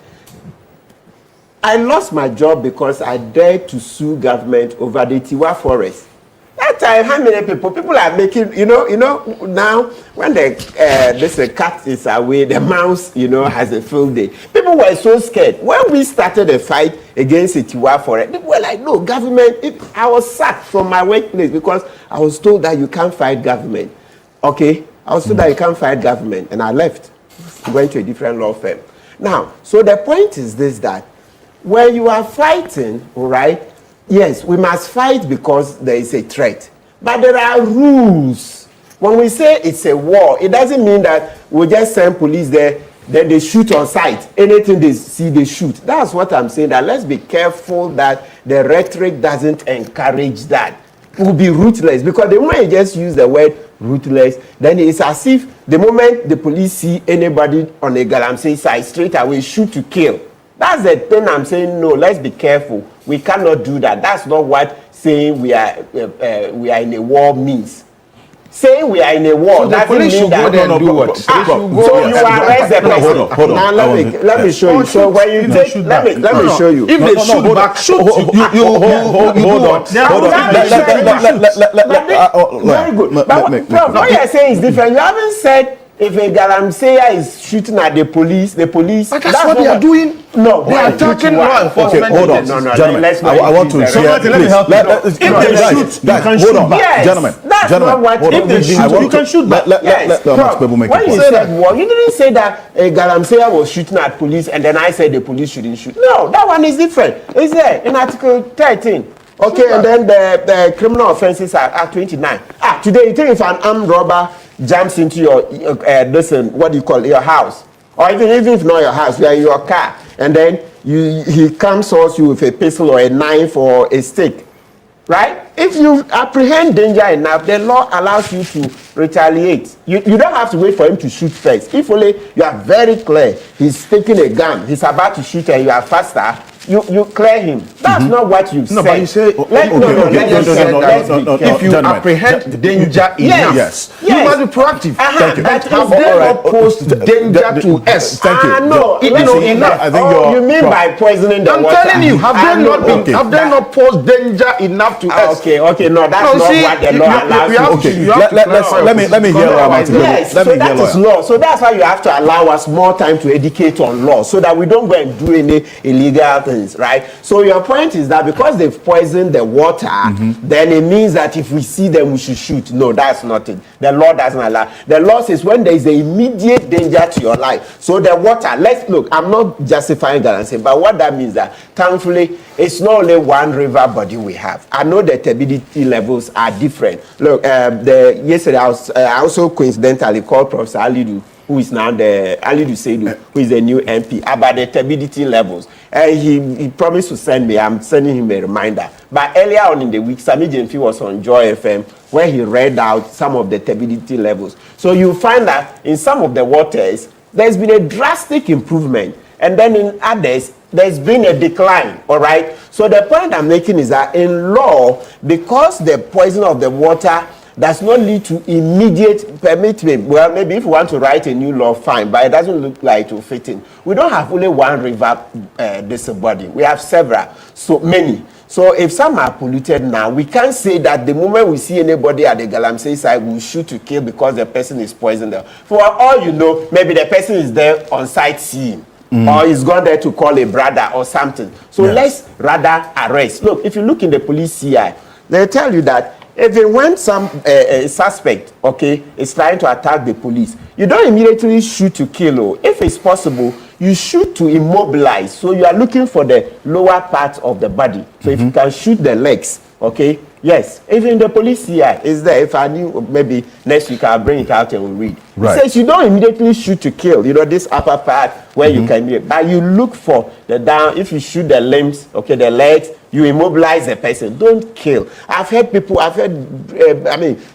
I lost my job because I dared to sue government over the Tiwa forest. That time, how many people are making, you know, now when the cat is away, the mouse, has a field day. People were so scared. When we started a fight against the Tiwa forest, people were like, no, government, I was sacked from my workplace because I was told that you can't fight government. Okay, I was told that you can't fight government, and I left, went to a different law firm. Now, so the point is this, that when you are fighting, all right, yes, we must fight because there is a threat. But there are rules. When we say it's a war, it doesn't mean that we just send police there, then they shoot on sight. Anything they see, they shoot. That's what I'm saying, that let's be careful that the rhetoric doesn't encourage that. It will be ruthless, because the moment you just use the word ruthless, then it's as if the moment the police see anybody on the Galamsey side, straight away shoot to kill. That's the thing I'm saying. No, let's be careful. We cannot do that. That's not what saying we are in a war means. Saying we are in a war, so that means that do what? So you arrest the person. Hold on. Now let me show you. So when you take, let me show you. If they shoot back, shoot you hold on. Very good. But what you're saying is different. You haven't said. If a Galamsey is shooting at the police. But that's what they are doing. No, they are attacking law enforcement. Okay, hold on. No, gentlemen, I want to share. Let me help you. If they shoot, you can shoot back. Yes, gentlemen, that's not what. If they shoot, you can shoot back. Let people make when a you point. said war, you didn't say that a Galamsey was shooting at police and then I said the police shouldn't shoot. No, that one is different. It's there in Article 13. Okay, and then the criminal offences are at 29. Today, you think if an armed robber jumps into your what do you call it, your house, or even if not your house, you are in your car, and then he comes towards you with a pistol or a knife or a stick, right? If you apprehend danger enough, the law allows you to retaliate. You don't have to wait for him to shoot first. If only you are very clear, he's taking a gun, he's about to shoot and you are faster, you clear him. That's not what you said. No, but you say, if you apprehend danger enough, you must be proactive. Thank you. But if they not pose danger to us, thank you. No, enough. I think you mean by poisoning the water? I'm telling you, have they not posed danger enough to us? Okay, no, that's not what the law allows you. Let me hear law. Yes, so that is law. So that's why you have to allow us more time to educate on law, so that we don't go and do any illegal things, right? So your point is that because they've poisoned the water, then it means that if we see them, we should shoot. No, that's not it. The law doesn't allow. The law says when there is an immediate danger to your life. So the water, let's look, I'm not justifying that and saying, but what that means that, thankfully, it's not only one river body we have. I know the turbidity levels are different. Look, yesterday I also coincidentally called Professor Alidu who is now the Ali Duseidu, who is the new MP, about the turbidity levels. He promised to send me. I'm sending him a reminder. But earlier on in the week, Sami Jemfi was on Joy FM where he read out some of the turbidity levels. So you find that in some of the waters, there's been a drastic improvement. And then in others, there's been a decline, all right? So the point I'm making is that in law, because the poison of the water does not lead to immediate permitment. Well, maybe if we want to write a new law, fine, but it doesn't look like it will fit in. We don't have only one river this body. We have several, so many. So if some are polluted now, we can't say that the moment we see anybody at the Galamsey side, we shoot to kill because the person is poisoned there. For all you know, maybe the person is there on sightseeing. Or he's gone there to call a brother or something. So let's rather arrest. Look, if you look in the police CI, they tell you that even when some suspect, okay, is trying to attack the police, you don't immediately shoot to kill. If it's possible, you shoot to immobilize. So you are looking for the lower part of the body. So if you can shoot the legs, okay, yes. Even the police CI is there. If I knew, maybe next week I'll bring it out and we'll read. Right. It says you don't immediately shoot to kill. You know, this upper part where you can, but you look for the down. If you shoot the limbs, okay, the legs, you immobilize the person. Don't kill. I've heard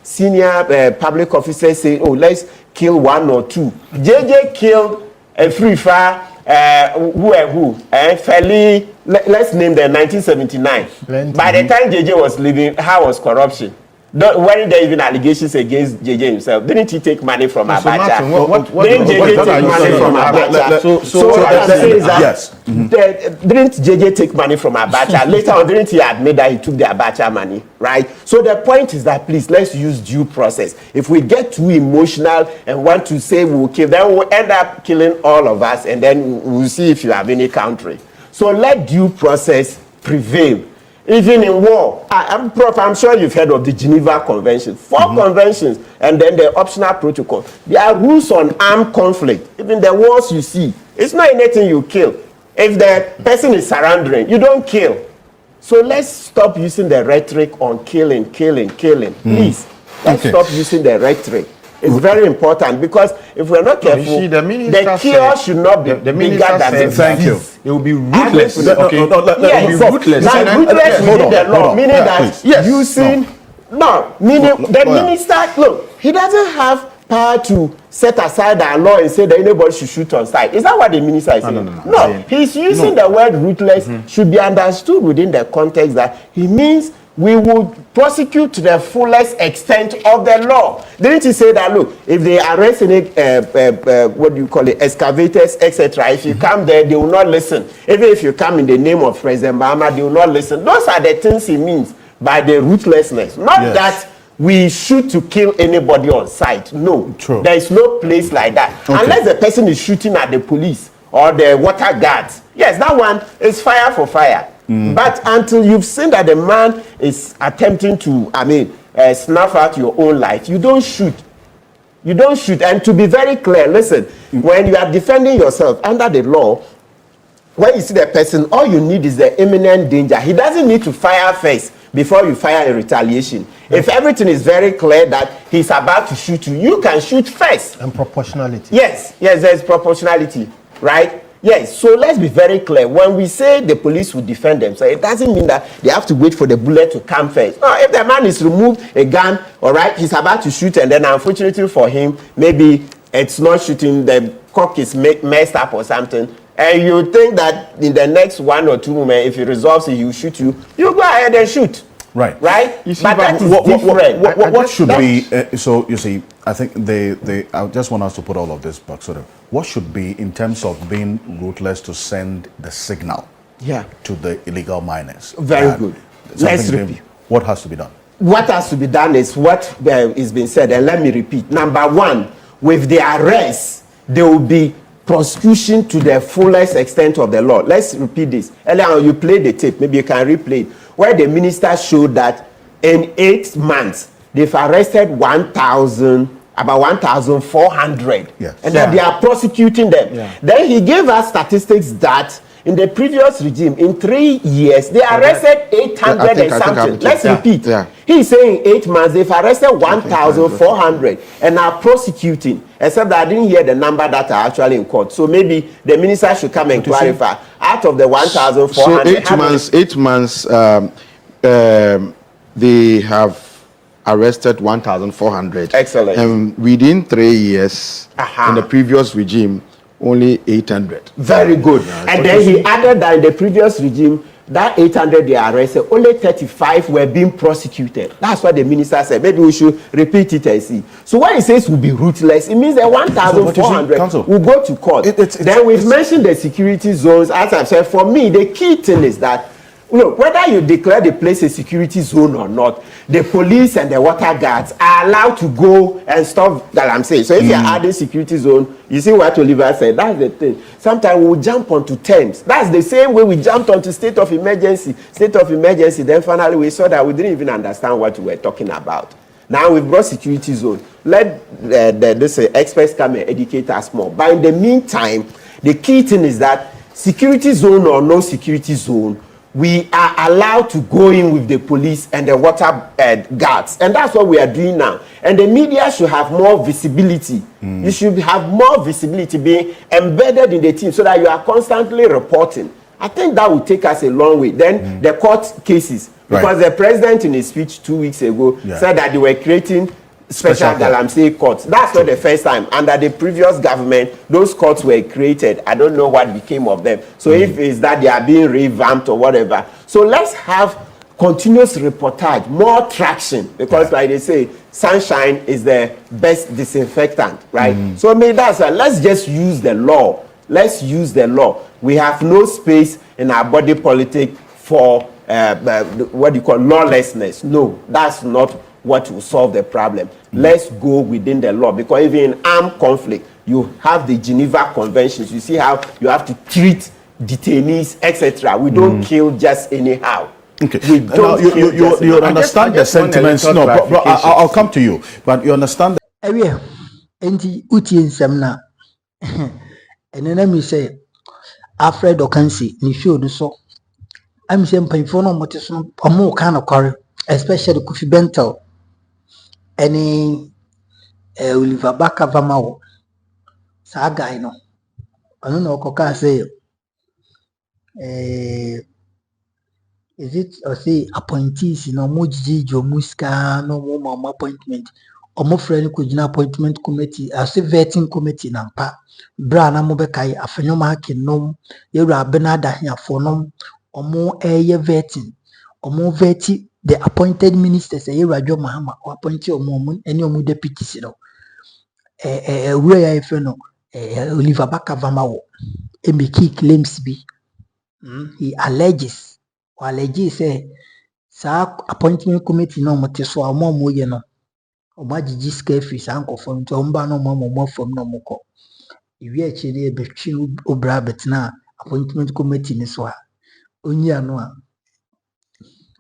senior public officers say, oh, let's kill one or two. JJ killed a free fire, fairly, let's name them 1979. By the time JJ was living, how was corruption? Weren't there even allegations against JJ himself? Didn't he take money from Abacha? Didn't JJ take money from Abacha? So what I'm saying is that yes. Didn't JJ take money from Abacha? Later on, didn't he admit that he took the Abacha money? Right? So the point is that please, let's use due process. If we get too emotional and want to say we'll kill, then we'll end up killing all of us and then we'll see if you have any country. So let due process prevail. Even in war, I'm sure you've heard of the Geneva Convention. 4 conventions and then the optional protocol. There are rules on armed conflict. Even the wars you see, it's not anything you kill. If the person is surrendering, you don't kill. So let's stop using the rhetoric on killing. Please, let's stop using the rhetoric. It's very important because if we're not careful, the cure should not be bigger than the disease. It will be ruthless. Yes, ruthless. Now, ruthless within the law, meaning that using the minister. Look, he doesn't have power to set aside our law and say that anybody should shoot on sight. Is that what the minister is saying? No, he's using the word ruthless. Should be understood within the context that he means we will prosecute to the fullest extent of the law. Didn't he say that, look, if they arrest any, excavators, etc., if you come there, they will not listen. Even if you come in the name of President Mahama, they will not listen. Those are the things he means by the ruthlessness. Not that we shoot to kill anybody on sight. No. True. There is no place like that. Okay. Unless the person is shooting at the police or the water guards. Yes, that one is fire for fire. But until you've seen that the man is attempting to, snuff out your own life, you don't shoot. You don't shoot. And to be very clear, listen, when you are defending yourself under the law, when you see the person, all you need is the imminent danger. He doesn't need to fire first before you fire a retaliation. If everything is very clear that he's about to shoot you, you can shoot first. And proportionality. Yes, there's proportionality, right? Yes, so let's be very clear. When we say the police will defend themselves, it doesn't mean that they have to wait for the bullet to come first. No, if the man is removed a gun, all right, he's about to shoot, and then unfortunately for him, maybe it's not shooting, the cock is messed up or something, and you think that in the next 1 or 2 moments, if he resolves it, he will shoot you, you go ahead and shoot. Right. You see, but that is different. What should be, so you see, I think I just want us to put all of this back, sort of, what should be in terms of being ruthless to send the signal to the illegal miners? Very good. Let's repeat. What has to be done? What has to be done is what is being said, and let me repeat. Number 1, with the arrest, there will be prosecution to the fullest extent of the law. Let's repeat this. Earlier on, you played the tape, maybe you can replay it, where the minister showed that in 8 months, they've arrested about 1,400. Yes. And then they are prosecuting them. Yeah. Then he gave us statistics that in the previous regime, in 3 years, they arrested 800 and something. Let's repeat. Yeah. He's saying 8 months. They've arrested 1,400 and are prosecuting. Except that I didn't hear the number that are actually in court. So maybe the minister should come and clarify. Out of the 1,400, so 8 months. 8 months. They have arrested 1,400. Excellent. Within 3 years, in the previous regime, only 800. Very good. And then he added that in the previous regime, that 800 they arrested, only 35 were being prosecuted. That's what the minister said. Maybe we should repeat it and see. So when he says will be ruthless, it means that 1,400 will go to court. Then we've mentioned the security zones. As I've said, for me, the key thing is that, you know, whether you declare the place a security zone or not, the police and the water guards are allowed to go and stop that I'm saying. So if you're adding security zone, you see what Oliver said, that's the thing. Sometimes we'll jump onto terms. That's the same way we jumped onto state of emergency. State of emergency, then finally we saw that we didn't even understand what we were talking about. Now we've brought security zone. Let this experts come and educate us more. But in the meantime, the key thing is that security zone or no security zone, we are allowed to go in with the police and the water guards. And that's what we are doing now. And the media should have more visibility. You should have more visibility being embedded in the team so that you are constantly reporting. I think that will take us a long way. Then the court cases. Because the president in his speech 2 weeks ago said that they were creating special galamsey courts. That's not the first time. Under the previous government, those courts were created. I don't know what became of them. So if it's that they are being revamped or whatever. So let's have continuous reportage, more traction. Because like they say, sunshine is the best disinfectant, right? So maybe that's why let's just use the law. Let's use the law. We have no space in our body politic for what you call lawlessness. No, that's not what will solve the problem. Let's go within the law, because even in armed conflict, you have the Geneva Conventions. You see how you have to treat detainees, etc. We don't kill just anyhow. Okay. We don't you understand the sentiments. No, but I'll come to you. But you understand. Area, enti uti nsem and then me say, Alfred Okansi, ni show no so. I'm saying painful no motis no more kind of quarry, especially Kofi Bentil. Any Oliver Baka Vamao Saga, no. I don't know what say. Is it or say appointees, you know, Muji, Muska, no more appointment, or more friend could appointment committee, I say vetting committee, Nampa, Brana Mobekai, a Fenoma no, Yura Benada here for no, or more air vetting, or more vetting. The appointed ministers, Rajo Mahama, or appointed or more, any of deputies, you know, where I feel Oliver Baka Vamao, and key claims be. He alleges, say, Sa appointment committee no motiso, or more moyeno, or Majiji Scafish, uncle from Tomba no more from no moko. If you actually a between Obra Betna, appointment committee in Swa, Unya Noa.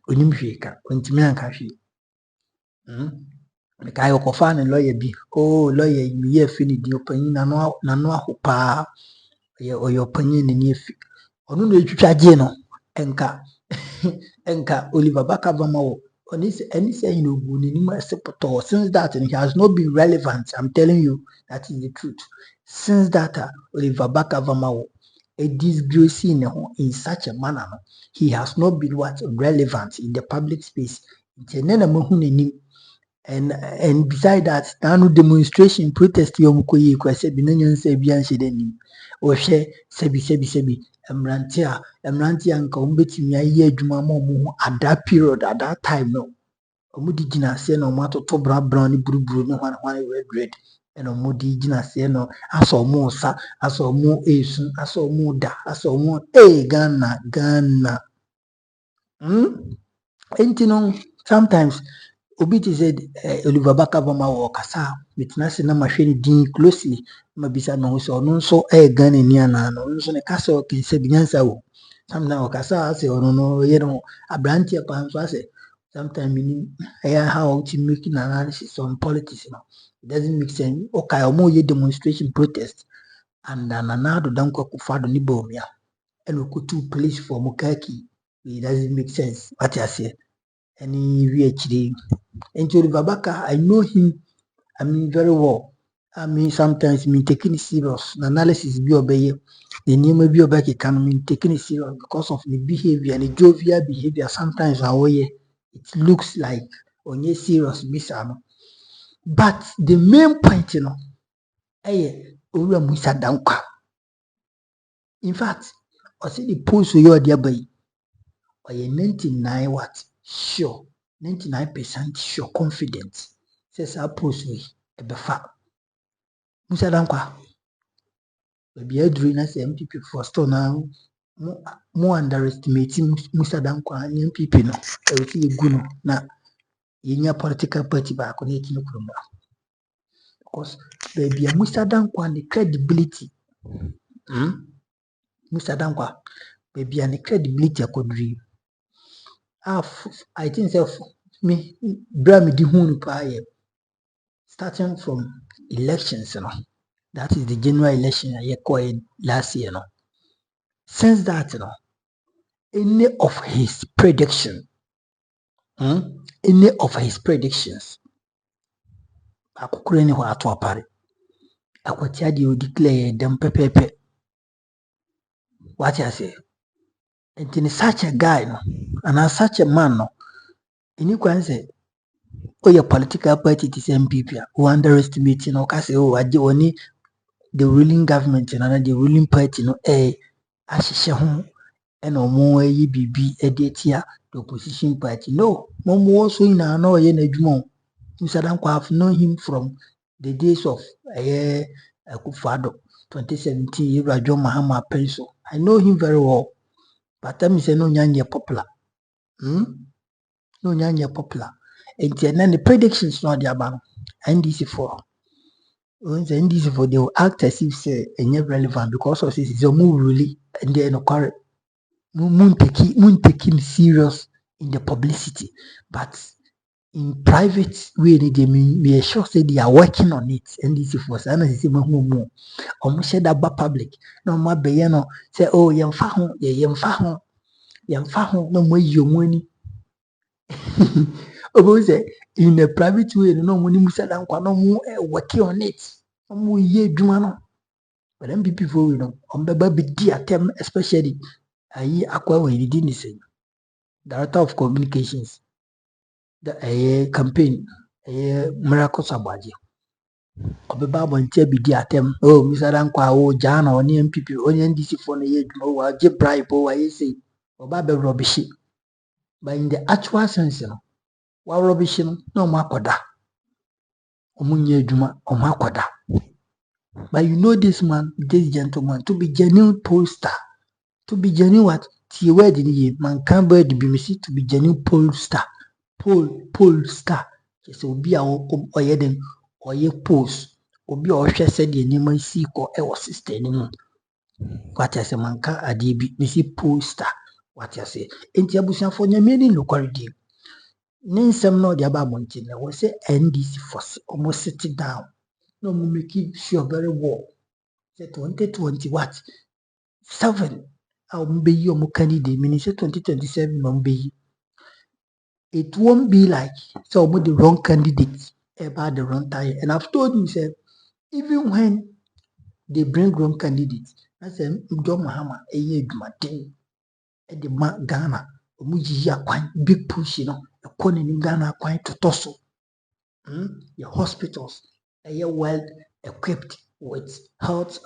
Unimshika, Quintimian Kashi. The guy of Kofan and lawyer be, oh, lawyer, you finish the opinion, Nanoa Hopa, or your opinion in your feet. Or no, you charge Enka, Oliver Baka Vamao, on this, any say, you know, Bunima Sepator, since that, and he has not been relevant. I'm telling you, that is the truth. Since that, Oliver Baka Vamao, a disgrace in such a manner, he has not been relevant in the public space. And beside that, now demonstration protest yomukoye kwase binenyon se bian shedenim. O she sebi emrantia nka umbetimi aye adwuma ma omo at that period, at that time no. Omo di gina se no omo atoto brown ni buruburu no hwan red. And omo di gina se no aso omo sa aso omo esun aso omo da aso omo Ghana no sometimes Obiti said Oliver Baka Vama or Kasa with Nasina machine din closely mabisa no so no so Ghana niana no so ne castle can say binansa wo sometimes Okasa say or no you know a branch upon so say sometimes meaning how to make an analysis on politics now. It doesn't make sense. Okay, omo ye demonstration protest and Nanado Danquah Kufado Nibomia and we could two police for Mukaki. It doesn't make sense. What I say. any VHD. And to Babaka, I know him, I mean, very well. I mean, sometimes me taking it serious. The analysis be obey the name of your back economy taking it serious because of the behavior and the jovial behavior. Sometimes away it looks like on your serious misano. But the main point, you know, Musa Danquah. In fact, I see the post you are there by 99 what? Sure. 99% sure confident. Says our post we a befa. Musa Danquah. Maybe I dream as NPP for store now. More underestimating Musa Danquah and NPP no. I will see a good na yenya political party back on 18 October. Because baby Musa Danquah the credibility. Musa Danquah baby and the credibility I could dream. I think so me Bram di Hun starting from elections, you know. That is the general election I acquired last year, you know. Since that, you know, any of his predictions, I couldn't what to apart. I could tell you declare them pepe. What I say? And in such a guy, no, and as such a man, no, and you can say, oh, your political party is NPP, who underestimate, you know, because I do only the ruling government and the ruling party, no, ashisha and no more BB editia the opposition party. No, more so in our no yenejmo. Musa Danquah have known him from the days of Akufado 2017, Rajon Mahama Pencil. I know him very well, but I'm saying no nyanya popular. No nyanya popular. And then the predictions not the about NDC for. When the NDC for they will act as if say relevant because of this is a move really and then correct. Moon taking serious in the publicity, but in private way they may sure say they are working on it. NDC for and I say more almost share that public. No my no say oh yamfa ho no more your money. Say in a private way no money Musa Danquah no more working on it. No more ye no. But then people you know on the baby attempt especially ayi akwa we didn't say Director of Communications the campaign Miracle Sabaji Obeba Bonte bidi atem oh Musa Danquah oh Jana on NPP on NDC for na ye dwuma wa je bribe oh I say oba be rubbish but in the actual sense no wa rubbish no na o makoda omunye dwuma o makoda. But you know this man, this gentleman, to be genuine pollster, to be genuine what? See where did he man can't bear the BBC to be genuine pollster, pollster. Just be a oyeden or ye post or be or said the name I see or our sister anymore. What I say man can't adibi missy pollster. What I say? Ain't your bush for your meaning locality. Ninsem no the Abamontin, I will say NDC force almost sitting down. No making sure very well. 2020 what? 7. I'll be your candidate. Meaning 2027 be. It won't be like some of the wrong candidates about the wrong time. And I've told you, sir, even when they bring wrong candidates, I said, John Mahama, a year Martin, at the Ghana, big push, you know, a corner in Ghana quite to tussle. Your hospitals are well equipped with health,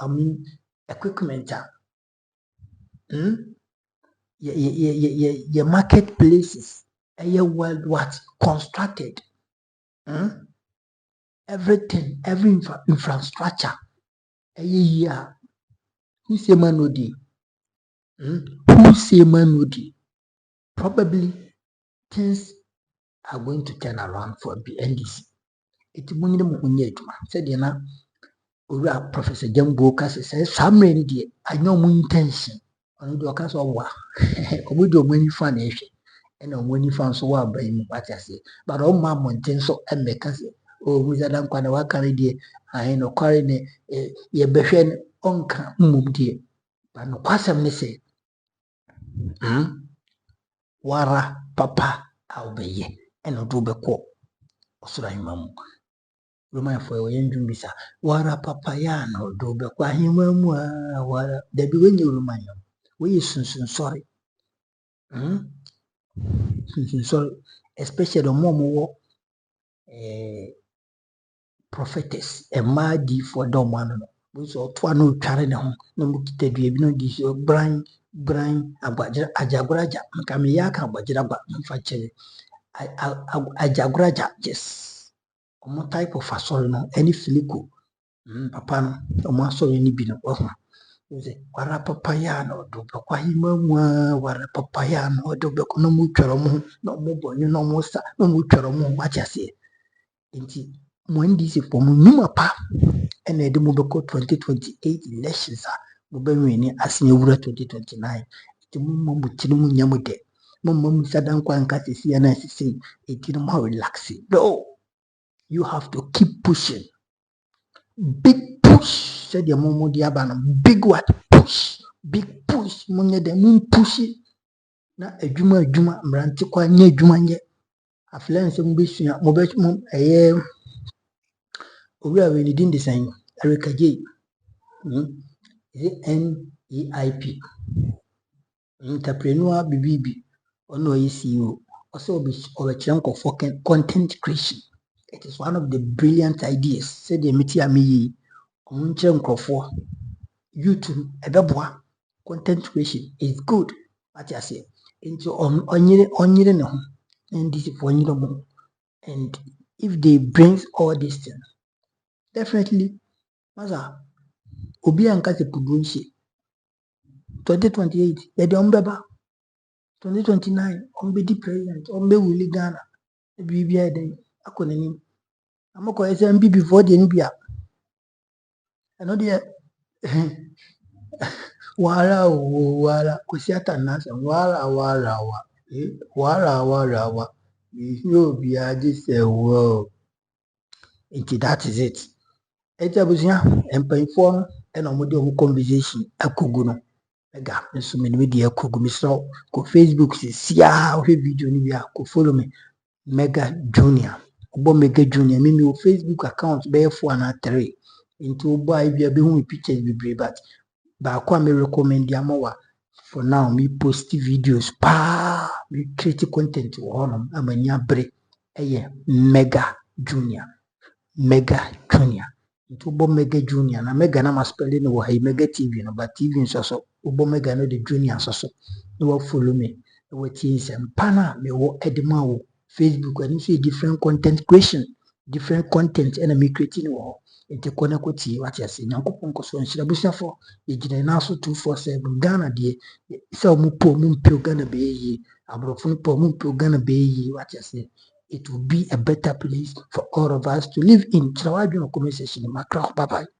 equipment. Your marketplaces are well what constructed. Everything, every infrastructure. Who say man no dey? Who say man no dey? Probably things are going to turn around for the NDC. It money them munye juma. Said you na ora Professor Jambo Kasi says some day I know my intention. On the occasion of war. Omo do money fan ehwe. And on money fan so wa ba mu what I say. But on my mountain so e make say oh Musa Danquah na wa carry dey I no carry ne ye behwe onka mum dey. But no kwasem ne say wara papa a wobɛyɛ ɛna ɔde wobɛkɔ ɔsoro ahema mu. Romanfoɔ wɔyɛ ndwom bi sa wara papaya na ɔde wobɛkɔ ahema mu a wara dabi wɔnyɛ Roman no wɔyɛ sunsunsɔre. Sunsunsɔre especially ɔmo a wɔwɔ prophetess mmaa diifoɔ da ɔmo ano no wɔsɛ ɔtoa na ɔtware ne ho na ɔmo kita dua bi na ɔde si bran agyagoraja nka meyɛ aka agbagyeregba mfa kyerɛ agyagoraja yes ɔmo type of asɔre no ɛne filiko papa no ɔmo asɔre no bi no ɔho wɔsɛ wara papaya na ɔde wobɛkɔ ahema mu a wara papaya na ɔde wobɛkɔ na ɔmo tware ɔmo ho na ɔmo bɔnyo na ɔmo sa na ɔmo tware ɔmo ho wate aseɛ nti mo NDC fo mo nnwuma pa ɛna ɛde mo bɛkɔ 2028 elections a mo bɛwini asen awura 2029 nti mo mo tiri mo nya mo de mo Musa Danquah nka sisi na sisi nti no mo relax. No, you have to keep pushing. Big push said the mo di aba no big what push big push mo nya de mo push na adwuma mbrante kwa nya adwuma nye aflance mo besua mo bɛ mo ɛyɛ owura we ni din design Erica J NEIP entrepreneur bibibi ono yi CEO also obekyerɛ nkɔfɔ content creation. It is one of the brilliant ideas said the meti ami ɔmo nkyerɛ nkɔfɔ YouTube ɛbɛboa content creation is good ati ase nti ɔnyere ne ho NDC for ɔnyere mo and if they bring all these things definitely masa obi anka se pudu nhyɛ 2028 yɛde ɔmo bɛba 2029 ɔmo bɛdi president ɔmo bɛwuli Ghana biribi ayɛ dɛn akɔ n'anim amokɔ ɛsɛ NPP for deɛ no bia ɛno deɛ wara kwasi atanase wara yo bi ade sɛ wo nti that is it. Eti abusua mpanyinfoɔ no ɛna ɔmo de ɔmo conversation akogu no ɛga nso me ne de akogu me so ko Facebook sia hwɛ video ni bia ko follow me Mega Junior obo Mega Junior me o Facebook account bɛyɛ 4 na 3 nti obo ai bia be hu pictures bebree but ba ko me recommend ya mawa for now me post videos me create content wɔ hɔ amani abre ɛyɛ Mega Junior nti obo Mega Junior na Mega na maspelling no wɔ ha Mega TV no but TV nso so obo Mega no de Junior so no wa follow me no wa tie nsɛm pa na me wɔ edema wo Facebook and see different content creation different content and me creating wɔ hɔ nti kɔ ko tie wate ase nyankopɔn kɔ so nhyira busuafo yɛgyina na so 247 Ghana de sɛ ɔmo po ɔmo mpɛ Ghana bɛyɛ yie aborɔfo no po ɔmo mpɛ Ghana bɛyɛ yie wate ase. It will be a better place for all of us to live in. Bye bye.